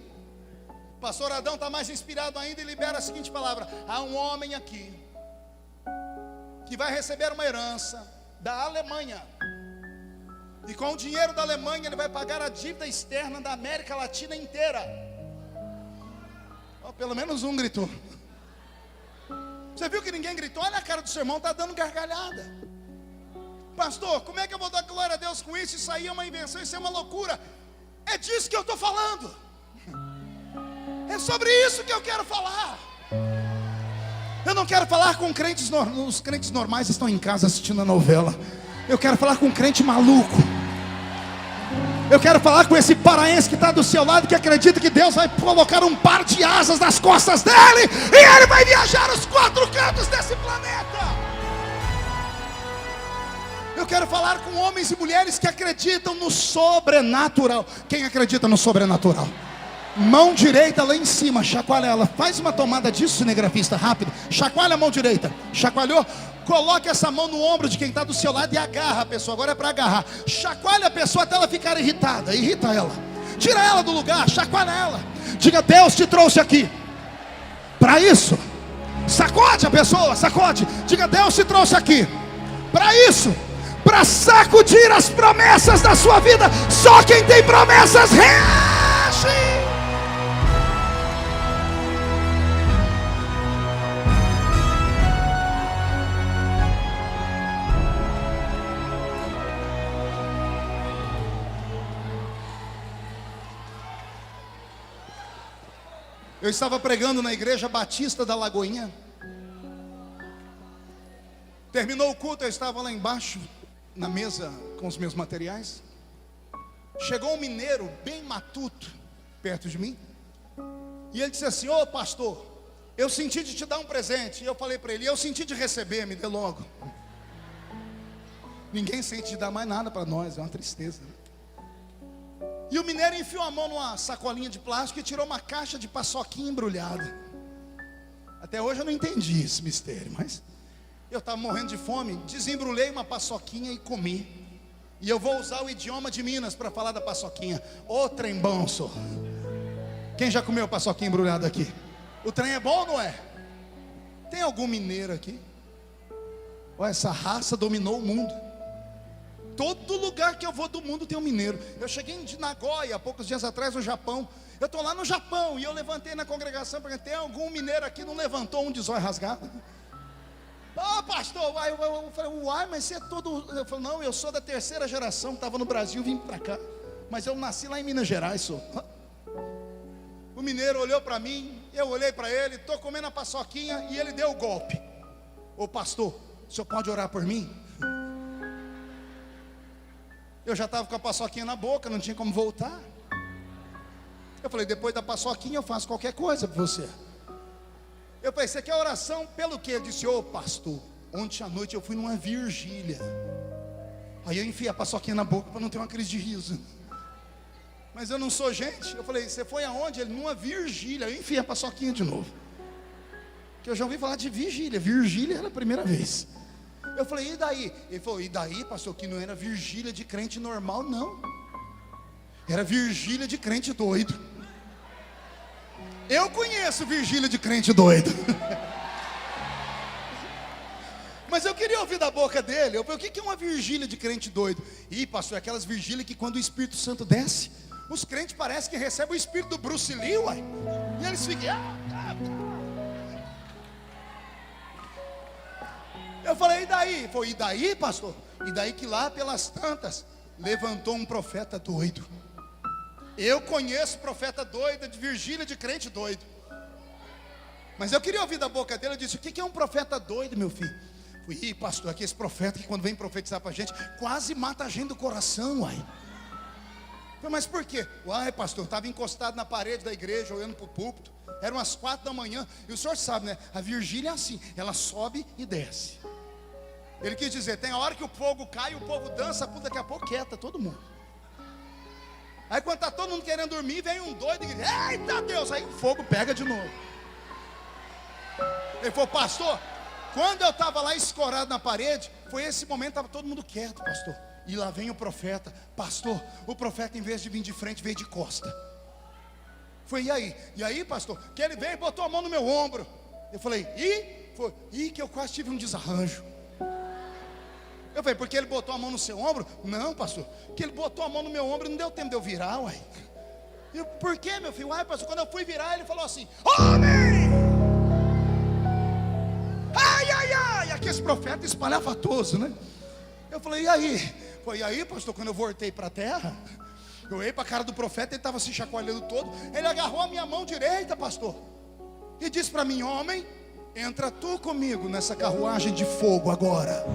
Pastor Adão está mais inspirado ainda e libera a seguinte palavra: há um homem aqui que vai receber uma herança da Alemanha, e com o dinheiro da Alemanha ele vai pagar a dívida externa da América Latina inteira. Oh, pelo menos um gritou. Você viu que ninguém gritou? Olha a cara do seu irmão, está dando gargalhada. Pastor, como é que eu vou dar glória a Deus com isso? Isso aí é uma invenção, isso é uma loucura. É disso que eu estou falando. É sobre isso que eu quero falar. Eu não quero falar com crentes, os crentes normais estão em casa assistindo a novela. Eu quero falar com um crente maluco. Eu quero falar com esse paraense que está do seu lado, que acredita que Deus vai colocar um par de asas nas costas dele, e ele vai viajar os 4 cantos desse planeta. Eu quero falar com homens e mulheres que acreditam no sobrenatural. Quem acredita no sobrenatural? Mão direita lá em cima, chacoalha ela. Faz uma tomada disso, cinegrafista, rápido. Chacoalha a mão direita. Chacoalhou? Coloque essa mão no ombro de quem está do seu lado e agarra a pessoa. Agora é para agarrar. Chacoalha a pessoa até ela ficar irritada. Irrita ela. Tira ela do lugar, chacoalha ela. Diga: Deus te trouxe aqui para isso. Sacode a pessoa, sacode. Diga: Deus te trouxe aqui para isso, para sacudir as promessas da sua vida. Só quem tem promessas reage. Eu estava pregando na igreja Batista da Lagoinha. Terminou o culto, eu estava lá embaixo, na mesa com os meus materiais. Chegou um mineiro bem matuto perto de mim, e ele disse assim: ô pastor, eu senti de te dar um presente. E eu falei para ele: eu senti de receber, me dê logo. Ninguém sente de dar mais nada para nós, é uma tristeza. E o mineiro enfiou a mão numa sacolinha de plástico e tirou uma caixa de paçoquinha embrulhada. Até hoje eu não entendi esse mistério, mas eu estava morrendo de fome, desembrulhei uma paçoquinha e comi. E eu vou usar o idioma de Minas para falar da paçoquinha. Ô trem bom, sou. Quem já comeu paçoquinha embrulhada aqui? O trem é bom ou não é? Tem algum mineiro aqui? Olha, essa raça dominou o mundo. Todo lugar que eu vou do mundo tem um mineiro. Eu cheguei em Nagoya há poucos dias atrás, no Japão. Eu estou lá no Japão e eu levantei na congregação para tem algum mineiro aqui, não levantou um de zóio rasgado? Ô pastor, eu falei: uai, mas você é todo... Eu falei: não, eu sou da 3ª geração, estava no Brasil, vim para cá, mas eu nasci lá em Minas Gerais, sou. O mineiro olhou para mim, eu olhei para ele, estou comendo a paçoquinha e ele deu o golpe. Ô pastor, o senhor pode orar por mim? Eu já estava com a paçoquinha na boca, não tinha como voltar. Eu falei: depois da paçoquinha eu faço qualquer coisa para você. Eu falei: você quer oração pelo quê? Ele disse: ô pastor, ontem à noite eu fui numa vigília. Aí eu enfiei a paçoquinha na boca para não ter uma crise de riso. Mas eu não sou gente. Eu falei: você foi aonde? Ele: numa vigília. Eu enfiei a paçoquinha de novo, que eu já ouvi falar de vigília. Vigília era a primeira vez. Eu falei: e daí? Ele falou: e daí, pastor, que não era vigília de crente normal, não. Era vigília de crente doido. Eu conheço vigília de crente doido. Mas eu queria ouvir da boca dele. Eu falei, o que é uma vigília de crente doido? Ih, pastor, é aquelas vigílias que quando o Espírito Santo desce, os crentes parecem que recebem o espírito do Bruce Lee, uai. E eles ficam... Eu falei, e daí? Ele falou, e daí, pastor? E daí que lá pelas tantas, levantou um profeta doido. Eu conheço profeta doido, de vigília de crente doido. Mas eu queria ouvir da boca dele. Eu disse, o que é um profeta doido, meu filho? Ih, pastor, aqui esse profeta que quando vem profetizar pra gente, quase mata a gente do coração, uai. Mas por quê? Uai, pastor, eu estava encostado na parede da igreja, olhando para o púlpito. Eram umas 4 da manhã. E o senhor sabe, né? A vigília é assim, ela sobe e desce. Ele quis dizer, tem a hora que o fogo cai, o povo dança, daqui a pouco quieta todo mundo. Aí quando está todo mundo querendo dormir, vem um doido e diz, eita Deus, aí o fogo pega de novo. Ele falou, pastor, quando eu estava lá escorado na parede, foi esse momento, estava todo mundo quieto, pastor. E lá vem o profeta, pastor, o profeta em vez de vir de frente, veio de costa. Foi, e aí? E aí, pastor, que ele veio e botou a mão no meu ombro. Eu falei, que eu quase tive um desarranjo. Eu falei, porque ele botou a mão no seu ombro? Não, pastor, que ele botou a mão no meu ombro e não deu tempo de eu virar, uai. Eu, por quê, meu filho? Uai, pastor, quando eu fui virar, ele falou assim, homem! Ai, ai, ai, aqui esse profeta espalhafatoso, né? Eu falei, e aí? Foi aí, pastor, quando eu voltei para a terra, eu olhei para a cara do profeta, ele estava se chacoalhando todo. Ele agarrou a minha mão direita, pastor, e disse para mim, homem, entra tu comigo nessa carruagem de fogo agora.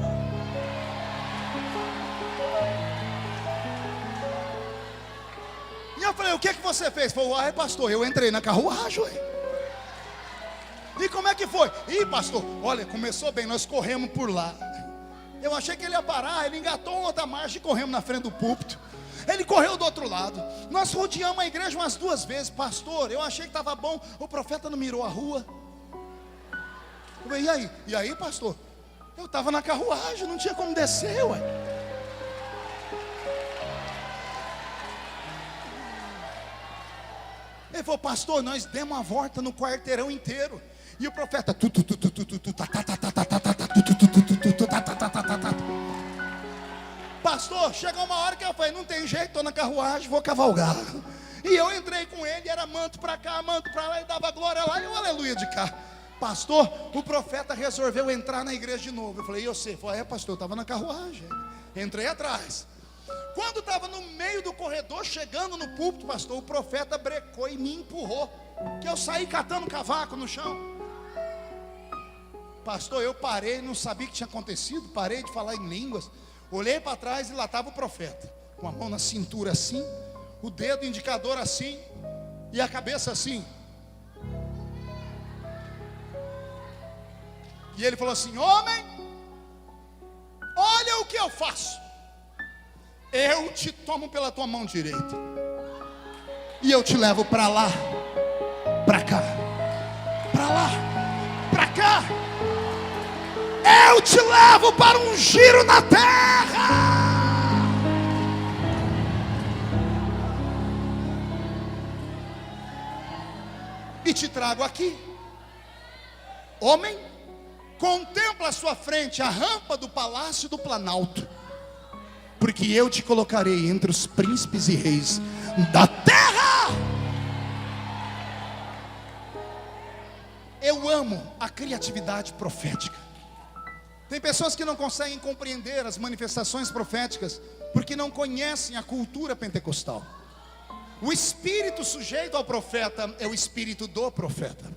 E eu falei, o que você fez? Ele falou, ai, pastor, eu entrei na carruagem. E como é que foi? Ih, pastor, olha, começou bem, nós corremos por lá. Eu achei que ele ia parar, ele engatou outra marcha e corremos na frente do púlpito. Ele correu do outro lado. Nós rodeamos a igreja umas 2 vezes. Pastor, eu achei que estava bom. O profeta não mirou a rua. Eu falei, e aí, pastor? Eu estava na carruagem, não tinha como descer, ué. Ele falou, pastor, nós demos uma volta no quarteirão inteiro. E o profeta pastor, chegou uma hora que eu falei, não tem jeito, estou na carruagem, vou cavalgar. E eu entrei com ele, era manto para cá, manto para lá, e dava glória lá, e o aleluia de cá. Pastor, o profeta resolveu entrar na igreja de novo. Eu falei, e você? Falei, pastor, eu estava na carruagem. Entrei atrás. Quando estava no meio do corredor, chegando no púlpito, pastor, o profeta brecou e me empurrou, que eu saí catando cavaco no chão. Pastor, eu parei, não sabia o que tinha acontecido, parei de falar em línguas, olhei para trás e lá estava o profeta, com a mão na cintura assim, o dedo indicador assim, e a cabeça assim. E ele falou assim, homem, olha o que eu faço. Eu te tomo pela tua mão direita, e eu te levo para lá, para cá, para lá, para cá. Eu te levo para um giro na terra. E te trago aqui. Homem, contempla à sua frente a rampa do palácio do Planalto, porque eu te colocarei entre os príncipes e reis da terra. Eu amo a criatividade profética. Tem pessoas que não conseguem compreender as manifestações proféticas porque não conhecem a cultura pentecostal. O espírito sujeito ao profeta é o espírito do profeta.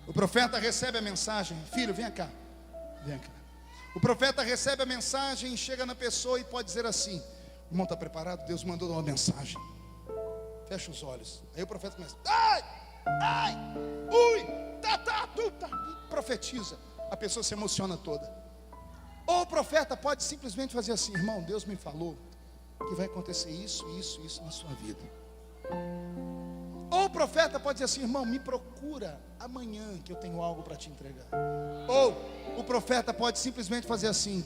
O profeta recebe a mensagem, filho, vem cá, vem cá. O profeta recebe a mensagem, chega na pessoa e pode dizer assim, irmão, está preparado? Deus mandou dar uma mensagem. Fecha os olhos. Aí o profeta começa, ai, ui, profetiza. A pessoa se emociona toda. Ou o profeta pode simplesmente fazer assim, irmão, Deus me falou que vai acontecer isso, isso, isso na sua vida. Ou o profeta pode dizer assim, irmão, me procura amanhã que eu tenho algo para te entregar. Ou o profeta pode simplesmente fazer assim,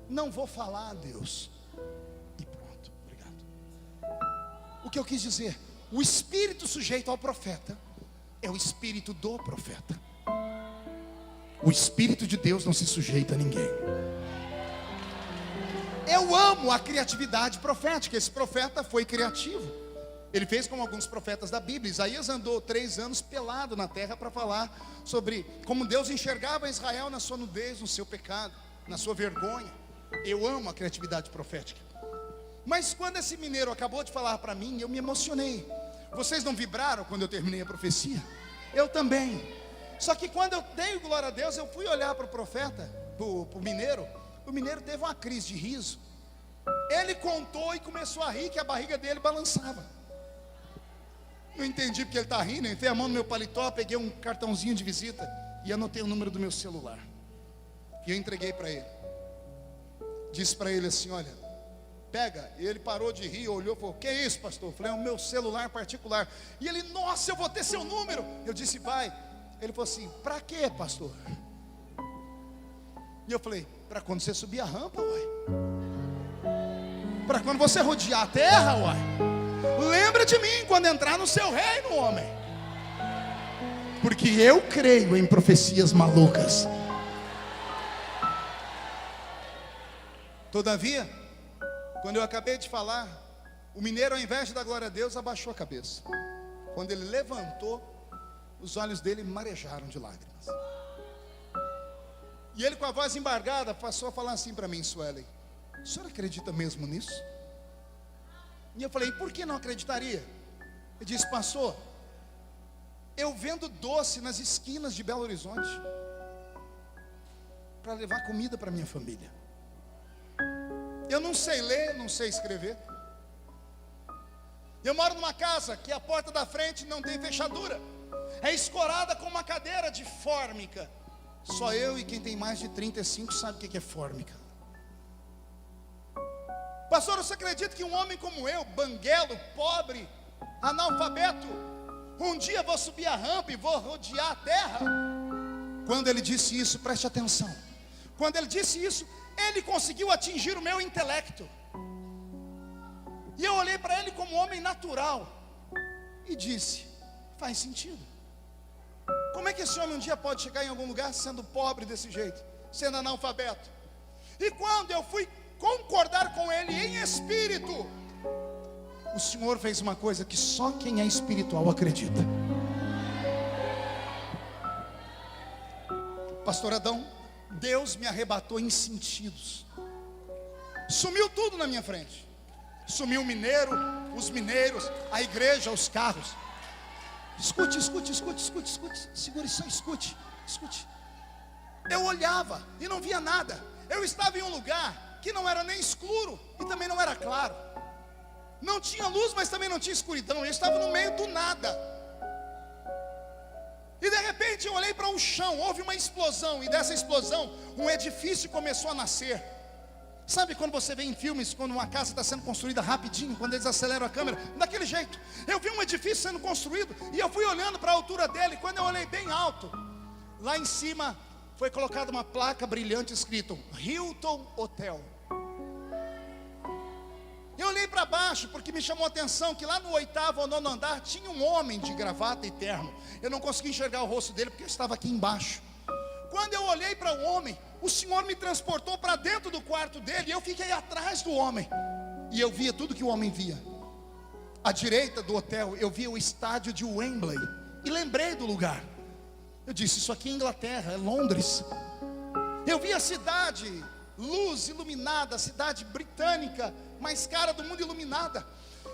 não vou falar a Deus. E pronto, obrigado. O que eu quis dizer, o espírito sujeito ao profeta é o espírito do profeta. O Espírito de Deus não se sujeita a ninguém. Eu amo a criatividade profética. Esse profeta foi criativo. Ele fez como alguns profetas da Bíblia. Isaías andou 3 anos pelado na terra para falar sobre como Deus enxergava Israel na sua nudez, no seu pecado, na sua vergonha. Eu amo a criatividade profética. Mas quando esse mineiro acabou de falar para mim, eu me emocionei. Vocês não vibraram quando eu terminei a profecia? Eu também. Só que quando eu dei glória a Deus, eu fui olhar para o profeta, para o mineiro. O mineiro teve uma crise de riso. Ele contou e começou a rir, que a barriga dele balançava. Não entendi porque ele está rindo. Eu enfiei a mão no meu paletó, peguei um cartãozinho de visita e anotei o número do meu celular. E eu entreguei para ele. Disse para ele assim: olha, pega. E ele parou de rir, olhou e falou: que é isso, pastor? Eu falei: é o meu celular particular. E ele: nossa, eu vou ter seu número. Eu disse: vai. Ele falou assim: para quê, pastor? E eu falei: para quando você subir a rampa, uai. Para quando você rodear a terra, uai. Lembra de mim quando entrar no seu reino, homem. Porque eu creio em profecias malucas. Todavia, quando eu acabei de falar, o mineiro, ao invés de dar glória a Deus, abaixou a cabeça. Quando ele levantou, os olhos dele marejaram de lágrimas. E ele, com a voz embargada, passou a falar assim para mim: Suelen, o senhor acredita mesmo nisso? E eu falei: por que não acreditaria? Ele disse: pastor, eu vendo doce nas esquinas de Belo Horizonte para levar comida para minha família. Eu não sei ler, não sei escrever. Eu moro numa casa que a porta da frente não tem fechadura, é escorada com uma cadeira de fórmica. Só eu e quem tem mais de 35 sabe o que é fórmica. Pastor, você acredita que um homem como eu, banguelo, pobre, analfabeto, um dia vou subir a rampa e vou rodear a terra? Quando ele disse isso, preste atenção. Quando ele disse isso, ele conseguiu atingir o meu intelecto. E eu olhei para ele como homem natural e disse: faz sentido. Como é que esse homem um dia pode chegar em algum lugar sendo pobre desse jeito, sendo analfabeto? E quando eu fui concordar com ele em espírito, o Senhor fez uma coisa que só quem é espiritual acredita. Pastor Adão, Deus me arrebatou em sentidos. Sumiu tudo na minha frente. Sumiu o mineiro, os mineiros, a igreja, os carros. Escute, escute, escute, escute, escute. Segure só, escute, escute. Eu olhava e não via nada. Eu estava em um lugar que não era nem escuro e também não era claro. Não tinha luz, mas também não tinha escuridão. Eu estava no meio do nada. E de repente eu olhei para o chão, houve uma explosão. E dessa explosão, um edifício começou a nascer. Sabe quando você vê em filmes, quando uma casa está sendo construída rapidinho, quando eles aceleram a câmera? Daquele jeito. Eu vi um edifício sendo construído e eu fui olhando para a altura dele. Quando eu olhei bem alto, lá em cima foi colocada uma placa brilhante escrito Hilton Hotel. Eu olhei para baixo porque me chamou a atenção que lá no 8º ou 9º andar tinha um homem de gravata e terno. Eu não consegui enxergar o rosto dele porque eu estava aqui embaixo. Quando eu olhei para o homem, o Senhor me transportou para dentro do quarto dele. E eu fiquei atrás do homem. E eu via tudo que o homem via. À direita do hotel eu via o estádio de Wembley. E lembrei do lugar. Eu disse: isso aqui é Inglaterra, é Londres. Eu vi a cidade, luz iluminada, a cidade britânica mais cara do mundo iluminada.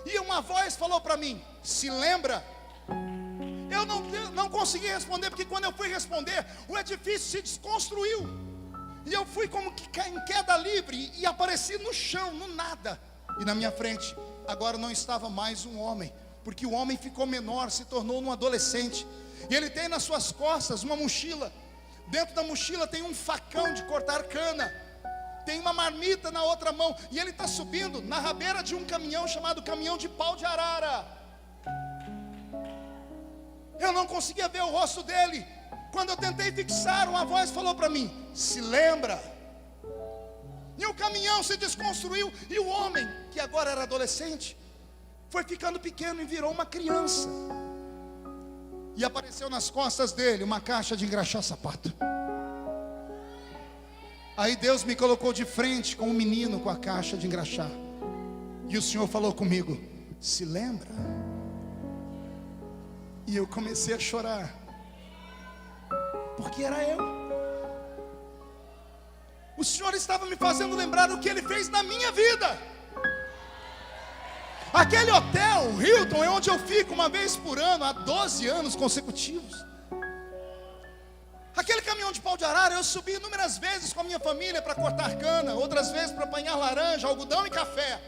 E uma voz falou para mim: se lembra? Eu não consegui responder, porque quando eu fui responder, o edifício se desconstruiu. E eu fui como que em queda livre e apareci no chão, no nada. E na minha frente, agora não estava mais um homem, porque o homem ficou menor, se tornou um adolescente. E ele tem nas suas costas uma mochila. Dentro da mochila tem um facão de cortar cana. Tem uma marmita na outra mão. E ele está subindo na rabeira de um caminhão chamado caminhão de pau de arara. Eu não conseguia ver o rosto dele. Quando eu tentei fixar, uma voz falou para mim: se lembra? E o caminhão se desconstruiu. E o homem, que agora era adolescente, foi ficando pequeno e virou uma criança. E apareceu nas costas dele uma caixa de engraxar sapato. Aí Deus me colocou de frente com um menino com a caixa de engraxar. E o Senhor falou comigo: se lembra? E eu comecei a chorar, porque era eu. O Senhor estava me fazendo lembrar o que Ele fez na minha vida. Aquele hotel, Hilton, é onde eu fico uma vez por ano, há 12 anos consecutivos. Aquele caminhão de pau de arara, eu subi inúmeras vezes com a minha família para cortar cana, outras vezes para apanhar laranja, algodão e café.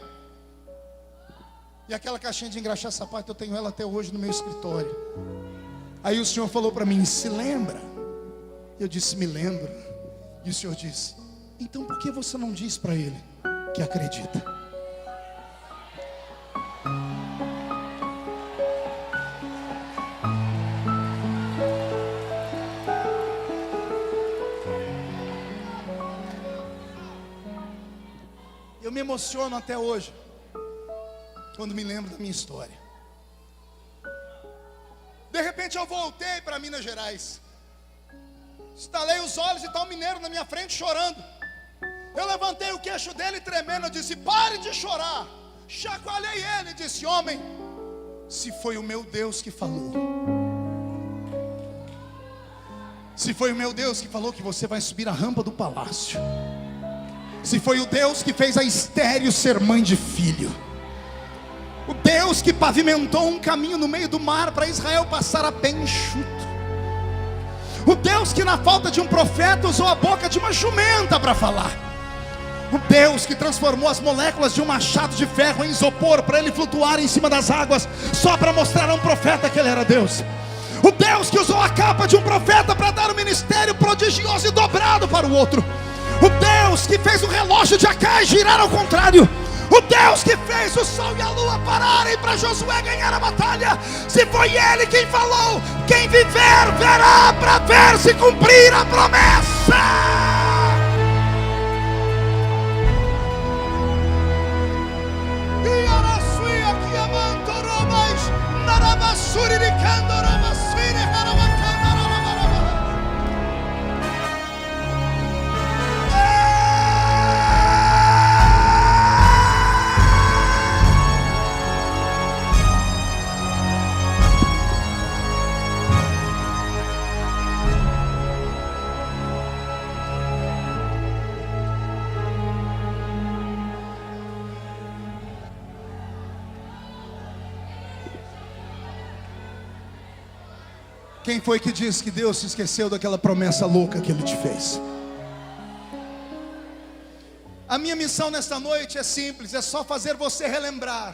E aquela caixinha de engraxar sapato, eu tenho ela até hoje no meu escritório. Aí o Senhor falou para mim: se lembra? Eu disse: me lembro. E o Senhor disse: então por que você não diz para ele que acredita? Eu me emociono até hoje quando me lembro da minha história. De repente eu voltei para Minas Gerais. Estalei os olhos e está um mineiro na minha frente chorando. Eu levantei o queixo dele tremendo. Eu disse: pare de chorar. Chacoalhei ele e disse: homem, se foi o meu Deus que falou, se foi o meu Deus que falou que você vai subir a rampa do palácio, se foi o Deus que fez a estéril ser mãe de filho, o Deus que pavimentou um caminho no meio do mar para Israel passar a pé enxuto, o Deus que na falta de um profeta usou a boca de uma jumenta para falar, o Deus que transformou as moléculas de um machado de ferro em isopor para ele flutuar em cima das águas, só para mostrar a um profeta que ele era Deus, o Deus que usou a capa de um profeta para dar um ministério prodigioso e dobrado para o outro, o Deus que fez o relógio de Acai girar ao contrário, o Deus que fez o sol e a lua pararem para Josué ganhar a batalha. Se foi Ele quem falou, quem viver verá para ver se cumprir a promessa. E Araçui aqui amantorobas, narabassuri de candorabasfire, harabacandarabarabara. Quem foi que disse que Deus se esqueceu daquela promessa louca que Ele te fez? A minha missão nesta noite é simples, é só fazer você relembrar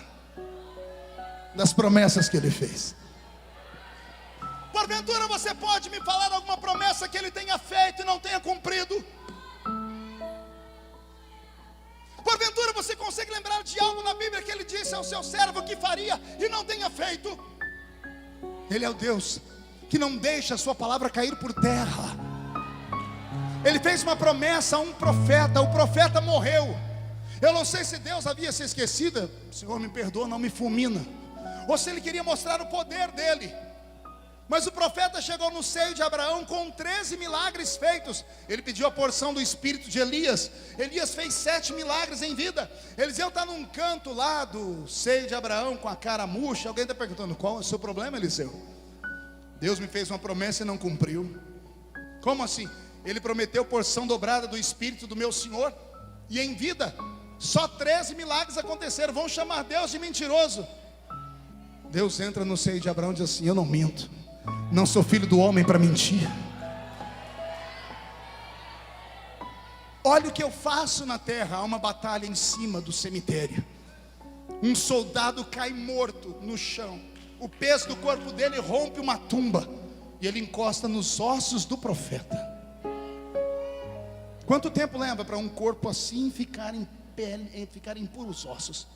das promessas que Ele fez. Porventura você pode me falar alguma promessa que Ele tenha feito e não tenha cumprido? Porventura você consegue lembrar de algo na Bíblia que Ele disse ao seu servo que faria e não tenha feito? Ele é o Deus que não deixa a sua palavra cair por terra. Ele fez uma promessa a um profeta, o profeta morreu. Eu não sei se Deus havia se esquecido, Senhor me perdoa, não me fulmina, ou se Ele queria mostrar o poder dele. Mas o profeta chegou no seio de Abraão com 13 milagres feitos. Ele pediu a porção do espírito de Elias. Elias fez 7 milagres em vida. Eliseu está num canto lá do seio de Abraão com a cara murcha. Alguém está perguntando: qual é o seu problema, Eliseu? Deus me fez uma promessa e não cumpriu. Como assim? Ele prometeu porção dobrada do Espírito do meu Senhor, e em vida só 13 milagres aconteceram. Vão chamar Deus de mentiroso. Deus entra no seio de Abraão e diz assim: eu não minto, não sou filho do homem para mentir. Olha o que eu faço na terra. Há uma batalha em cima do cemitério. Um soldado cai morto no chão. O peso do corpo dele rompe uma tumba e ele encosta nos ossos do profeta. Quanto tempo leva para um corpo assim ficar em pele, ficar em puros ossos?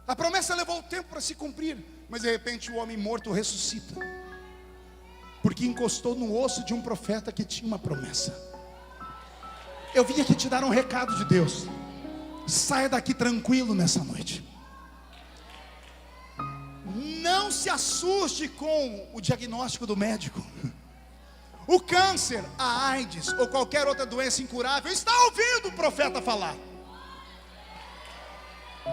A promessa levou tempo para se cumprir, mas de repente o homem morto ressuscita, porque encostou no osso de um profeta que tinha uma promessa. Eu vim aqui te dar um recado de Deus. Saia daqui tranquilo nessa noite. Não se assuste com o diagnóstico do médico. O câncer, a AIDS ou qualquer outra doença incurável está ouvindo o profeta falar.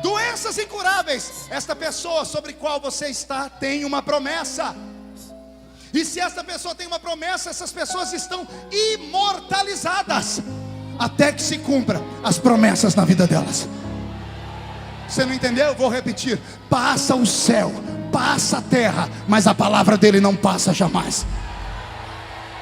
Doenças incuráveis, esta pessoa sobre qual você está tem uma promessa. E se esta pessoa tem uma promessa, essas pessoas estão imortalizadas até que se cumpra as promessas na vida delas. Você não entendeu? Eu vou repetir. Passa o céu, passa a terra, mas a palavra dele não passa jamais.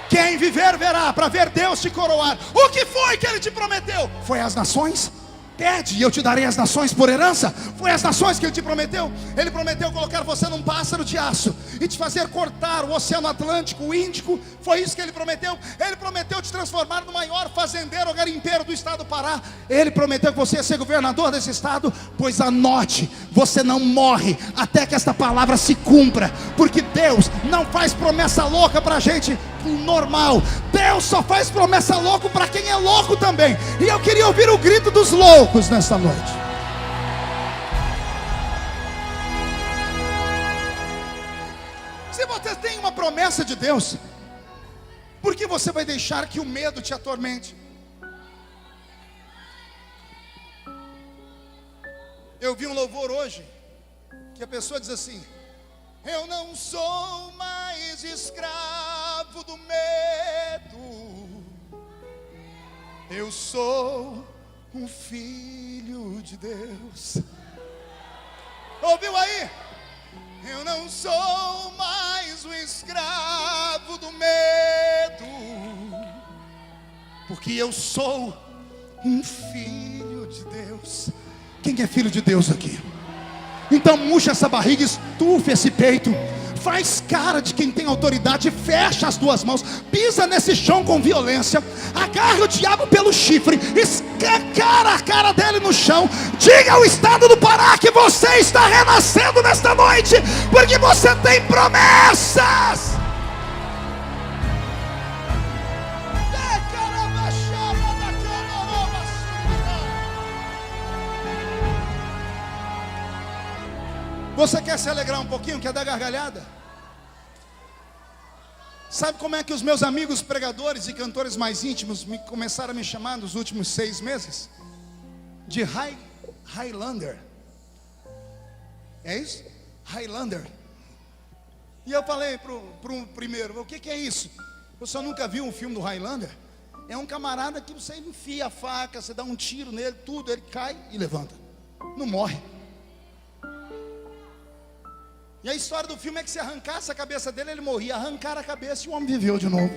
Quem viver verá, para ver Deus te coroar. O que foi que ele te prometeu? Foi as nações? Pede e eu te darei as nações por herança. Foi as nações que ele te prometeu. Ele prometeu colocar você num pássaro de aço e te fazer cortar o Oceano Atlântico, o Índico. Foi isso que ele prometeu. Ele prometeu te transformar no maior fazendeiro ou garimpeiro do estado do Pará. Ele prometeu que você ia ser governador desse estado. Pois anote, você não morre até que esta palavra se cumpra. Porque Deus não faz promessa louca pra gente normal. Deus só faz promessa louca para quem é louco também. E eu queria ouvir o grito dos loucos nesta noite. Se você tem uma promessa de Deus, por que você vai deixar que o medo te atormente? Eu vi um louvor hoje que a pessoa diz assim: eu não sou mais escravo do medo, eu sou um filho de Deus. Ouviu aí? Eu não sou mais um escravo do medo, porque eu sou um filho de Deus. Quem é filho de Deus aqui? Então murcha essa barriga, estufa esse peito, faz cara de quem tem autoridade, fecha as duas mãos, pisa nesse chão com violência, agarra o diabo pelo chifre, escancara a cara dele no chão, diga ao estado do Pará que você está renascendo nesta noite, porque você tem promessas. Você quer se alegrar um pouquinho? Quer dar gargalhada? Sabe como é que os meus amigos pregadores e cantores mais íntimos começaram a me chamar nos últimos 6 meses? De Highlander. É isso? Highlander. E eu falei pro primeiro: o que é isso? Você nunca viu um filme do Highlander? É um camarada que você enfia a faca, você dá um tiro nele, tudo, ele cai e levanta, não morre. E a história do filme é que se arrancasse a cabeça dele, ele morria. Arrancaram a cabeça e o homem viveu de novo.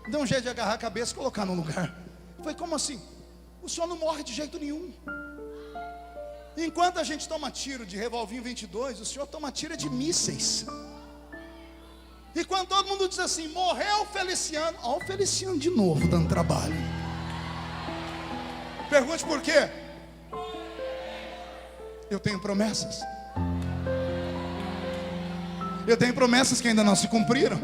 Deu um jeito de agarrar a cabeça e colocar no lugar. Foi como assim? O senhor não morre de jeito nenhum. Enquanto a gente toma tiro de revolvinho 22, o senhor toma tiro de mísseis. E quando todo mundo diz assim: morreu o Feliciano. Olha o Feliciano de novo dando trabalho. Pergunte por quê? Eu tenho promessas. Eu tenho promessas que ainda não se cumpriram.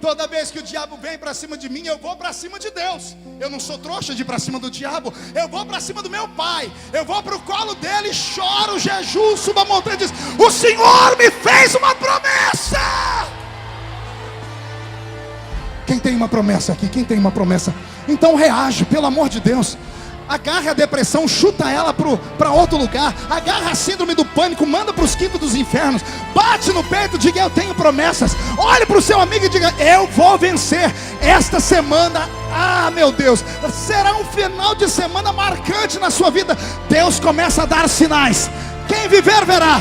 Toda vez que o diabo vem para cima de mim, eu vou para cima de Deus. Eu não sou trouxa de ir para cima do diabo. Eu vou para cima do meu pai. Eu vou para o colo dele, choro, jejuo, subo a montanha e diz: o Senhor me fez uma promessa. Quem tem uma promessa aqui? Quem tem uma promessa? Então reage, pelo amor de Deus. Agarre a depressão, chuta ela para outro lugar. Agarra a síndrome do pânico, manda para os quintos dos infernos. Bate no peito, diga: eu tenho promessas. Olhe para o seu amigo e diga: eu vou vencer. Esta semana, meu Deus, será um final de semana marcante na sua vida. Deus começa a dar sinais. Quem viver verá.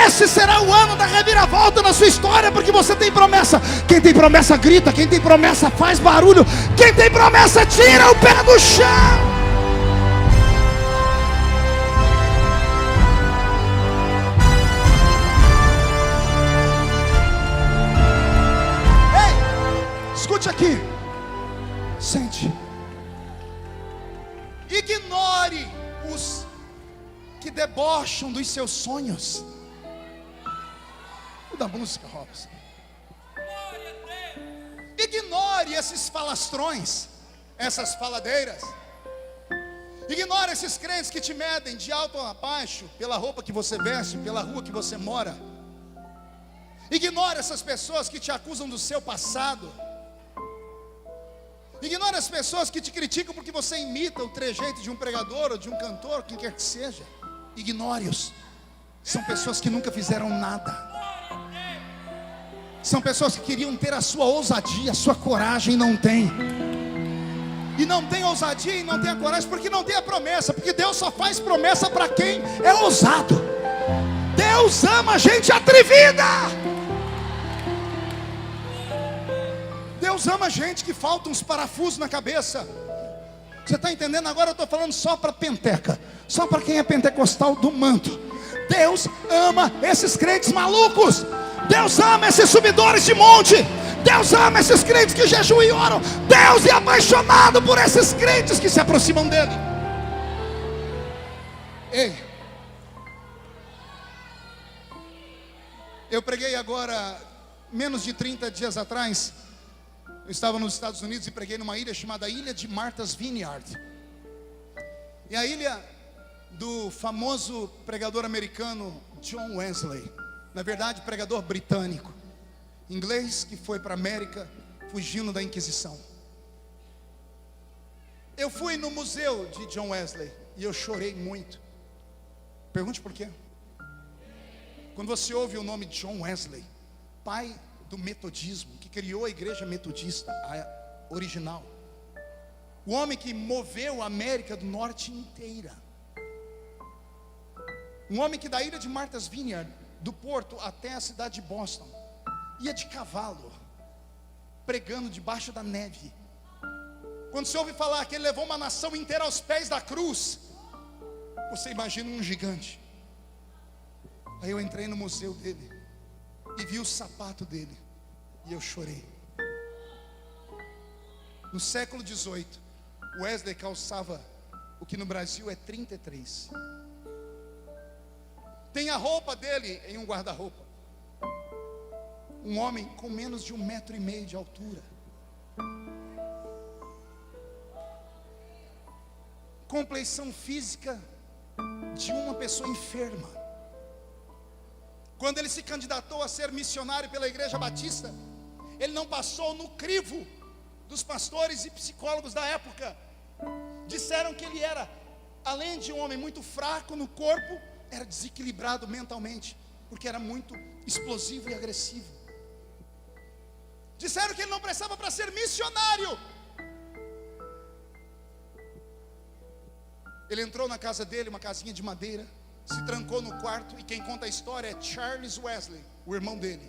Esse será o ano da reviravolta na sua história, porque você tem promessa. Quem tem promessa grita, quem tem promessa faz barulho, quem tem promessa tira o pé do chão. Escute aqui, sente. Ignore os que debocham dos seus sonhos. Muda a música, Robson. Ignore esses falastrões, essas faladeiras. Ignore esses crentes que te medem de alto a baixo, pela roupa que você veste, pela rua que você mora. Ignore essas pessoas que te acusam do seu passado. Ignore as pessoas que te criticam porque você imita o trejeito de um pregador ou de um cantor, quem quer que seja. Ignore-os. São pessoas que nunca fizeram nada. São pessoas que queriam ter a sua ousadia, a sua coragem, e não tem. E não tem ousadia e não tem a coragem porque não tem a promessa. Porque Deus só faz promessa para quem é ousado. Deus ama gente atrevida. Deus ama gente que falta uns parafusos na cabeça. Você está entendendo? Agora eu estou falando só para penteca, só para quem é pentecostal do manto. Deus ama esses crentes malucos. Deus ama esses subidores de monte. Deus ama esses crentes que jejuam e oram. Deus é apaixonado por esses crentes que se aproximam dele. Ei, eu preguei agora, menos de 30 dias atrás. Eu estava nos Estados Unidos e preguei numa ilha chamada Ilha de Martha's Vineyard. E a ilha do famoso pregador americano John Wesley. Na verdade, pregador britânico, inglês, que foi para a América fugindo da Inquisição. Eu fui no museu de John Wesley e eu chorei muito. Pergunte por quê. Quando você ouve o nome de John Wesley, pai do metodismo, que criou a igreja metodista, a original, o homem que moveu a América do Norte inteira, um homem que da ilha de Martha's Vineyard, do porto até a cidade de Boston, ia de cavalo, pregando debaixo da neve. Quando você ouve falar que ele levou uma nação inteira aos pés da cruz, você imagina um gigante. Aí eu entrei no museu dele e vi o sapato dele, e eu chorei. No século XVIII, Wesley calçava o que no Brasil é 33. Tem a roupa dele em um guarda-roupa. Um homem com menos de 1,5 metro de altura, compleição física de uma pessoa enferma. Quando ele se candidatou a ser missionário pela Igreja Batista, ele não passou no crivo dos pastores e psicólogos da época. Disseram que ele era, além de um homem muito fraco no corpo, era desequilibrado mentalmente, porque era muito explosivo e agressivo. Disseram que ele não prestava para ser missionário. Ele entrou na casa dele, uma casinha de madeira, se trancou no quarto, e quem conta a história é Charles Wesley, o irmão dele,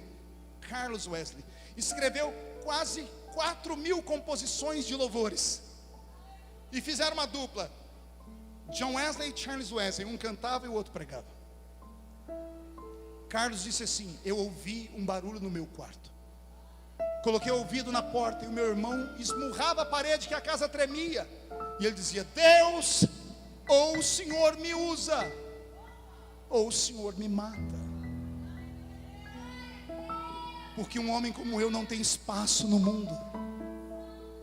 Carlos Wesley. Escreveu quase 4.000 composições de louvores, e fizeram uma dupla, John Wesley e Charles Wesley. Um cantava e o outro pregava. Carlos disse assim: eu ouvi um barulho no meu quarto, coloquei o ouvido na porta, e o meu irmão esmurrava a parede que a casa tremia, e ele dizia: Deus, ou o Senhor me usa, ou o Senhor me mata. Porque um homem como eu não tem espaço no mundo,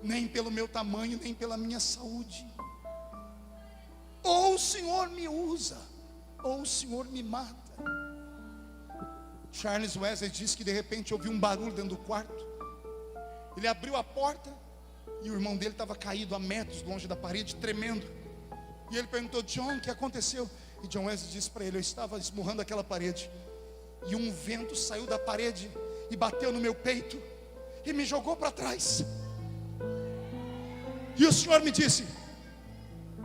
nem pelo meu tamanho, nem pela minha saúde. Ou o Senhor me usa, ou o Senhor me mata. Charles Wesley disse que de repente ouviu um barulho dentro do quarto. Ele abriu a porta e o irmão dele estava caído a metros longe da parede, tremendo. E ele perguntou: John, o que aconteceu? E John Wesley disse para ele: eu estava esmurrando aquela parede, e um vento saiu da parede e bateu no meu peito e me jogou para trás. E o Senhor me disse: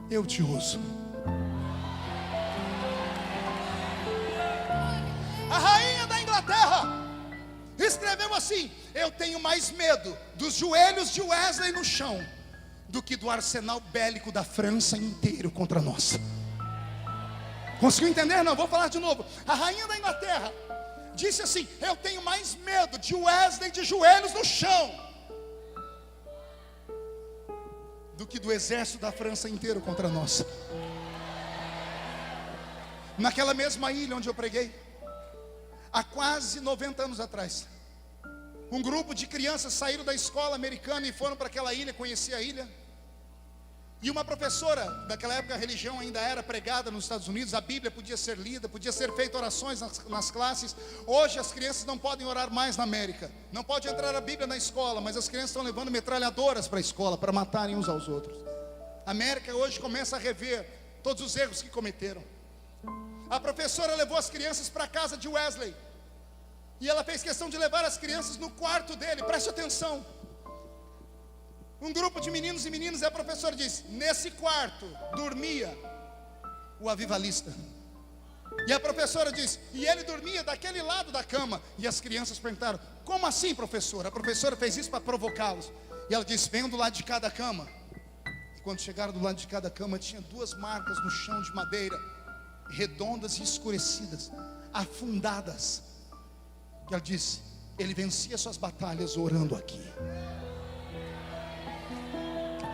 eu te uso. A rainha da Inglaterra escreveu assim: eu tenho mais medo dos joelhos de Wesley no chão do que do arsenal bélico da França inteiro contra nós. Conseguiu entender? Não, vou falar de novo. A rainha da Inglaterra disse assim: eu tenho mais medo de Wesley de joelhos no chão do que do exército da França inteiro contra nós. Naquela mesma ilha onde eu preguei, há quase 90 anos atrás, um grupo de crianças saíram da escola americana e foram para aquela ilha, conhecer a ilha. E uma professora, daquela época a religião ainda era pregada nos Estados Unidos, a Bíblia podia ser lida, podia ser feita orações nas classes. Hoje as crianças não podem orar mais na América, não pode entrar a Bíblia na escola, mas as crianças estão levando metralhadoras para a escola, para matarem uns aos outros. A América hoje começa a rever todos os erros que cometeram. A professora levou as crianças para a casa de Wesley, e ela fez questão de levar as crianças no quarto dele, preste atenção. Um grupo de meninos e meninas, e a professora disse: nesse quarto dormia o avivalista. E a professora disse: e ele dormia daquele lado da cama. E as crianças perguntaram: como assim, professora? A professora fez isso para provocá-los. E ela disse: venham do lado de cada cama. E quando chegaram do lado de cada cama, tinha duas marcas no chão de madeira, redondas e escurecidas, afundadas. E ela disse: ele vencia suas batalhas orando aqui.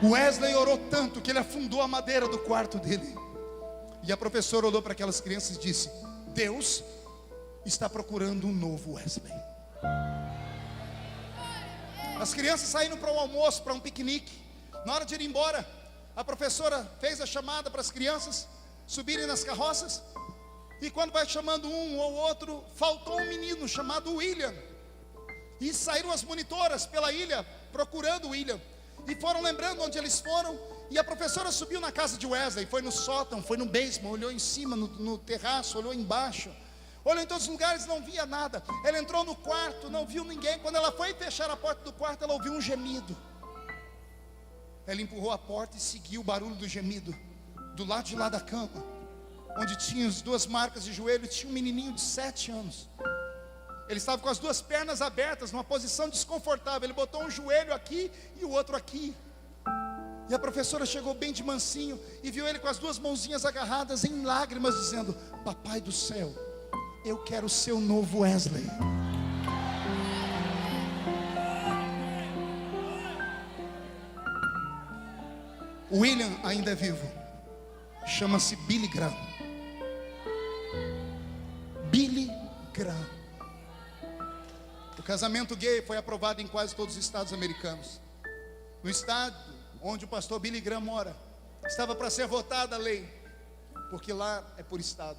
Wesley orou tanto que ele afundou a madeira do quarto dele. E a professora olhou para aquelas crianças e disse: Deus está procurando um novo Wesley. As crianças saíram para o almoço, para um piquenique. Na hora de ir embora, a professora fez a chamada para as crianças subirem nas carroças. E quando vai chamando um ou outro, faltou um menino chamado William. E saíram as monitoras pela ilha procurando o William. E foram lembrando onde eles foram. E a professora subiu na casa de Wesley, foi no sótão, foi no basement, olhou em cima, no terraço, olhou embaixo, olhou em todos os lugares, não via nada. Ela entrou no quarto, não viu ninguém. Quando ela foi fechar a porta do quarto, ela ouviu um gemido. Ela empurrou a porta e seguiu o barulho do gemido. Do lado de lá da cama, onde tinha as duas marcas de joelho, tinha um menininho de 7 anos. Ele estava com as duas pernas abertas, numa posição desconfortável. Ele botou um joelho aqui e o outro aqui. E a professora chegou bem de mansinho e viu ele com as duas mãozinhas agarradas em lágrimas, dizendo: papai do céu, eu quero ser o novo Wesley. O William ainda é vivo. Chama-se Billy Graham. Billy Graham. O casamento gay foi aprovado em quase todos os estados americanos. No estado onde o pastor Billy Graham mora, estava para ser votada a lei, porque lá é por estado.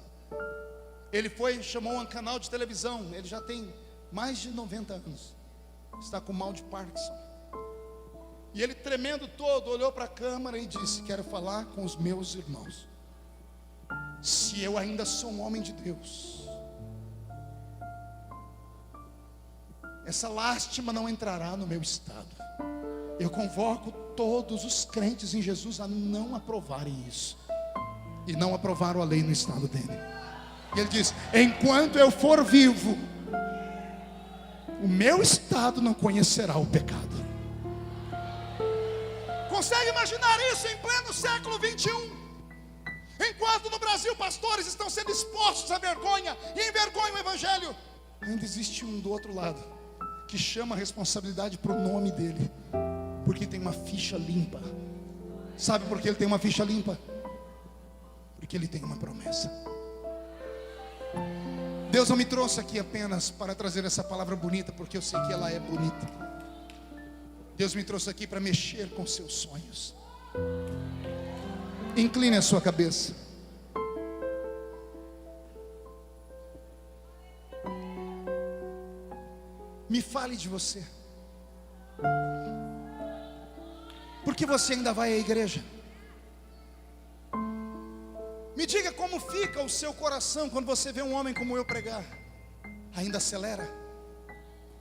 Ele chamou um canal de televisão. Ele já tem mais de 90 anos, está com mal de Parkinson. E ele, tremendo todo, olhou para a câmera e disse: quero falar com os meus irmãos. Se eu ainda sou um homem de Deus, essa lástima não entrará no meu estado. Eu convoco todos os crentes em Jesus a não aprovarem isso. E não aprovaram a lei no estado dele. E ele diz: enquanto eu for vivo, o meu estado não conhecerá o pecado. Consegue imaginar isso em pleno século 21? Enquanto no Brasil pastores estão sendo expostos à vergonha e envergonham o evangelho, ainda existe um do outro lado que chama a responsabilidade para o nome dele, porque tem uma ficha limpa. Sabe por que ele tem uma ficha limpa? Porque ele tem uma promessa. Deus não me trouxe aqui apenas para trazer essa palavra bonita, porque eu sei que ela é bonita. Deus me trouxe aqui para mexer com seus sonhos. Incline a sua cabeça. Me fale de você. Por que você ainda vai à igreja? Me diga como fica o seu coração quando você vê um homem como eu pregar. Ainda acelera?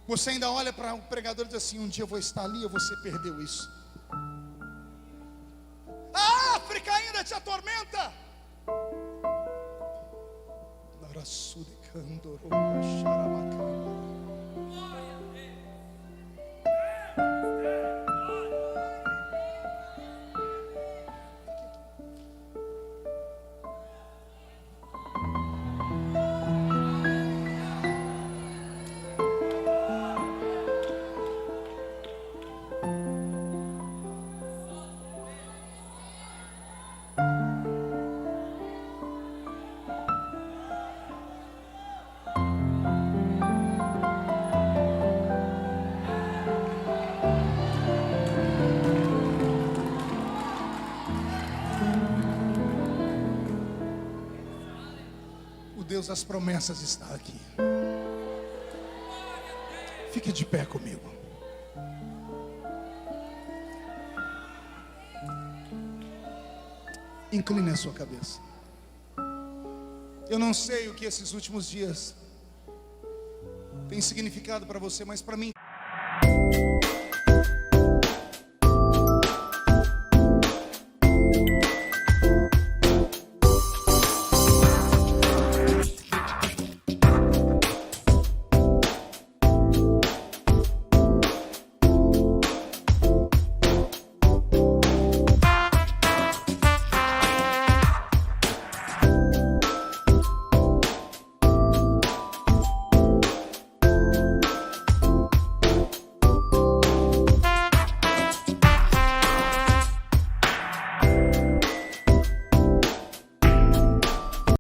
Você ainda olha para o pregador e diz assim: um dia eu vou estar ali, ou você perdeu isso? A África ainda te atormenta? Deus das promessas está aqui. Fique de pé comigo. Incline a sua cabeça. Eu não sei o que esses últimos dias têm significado para você, mas para mim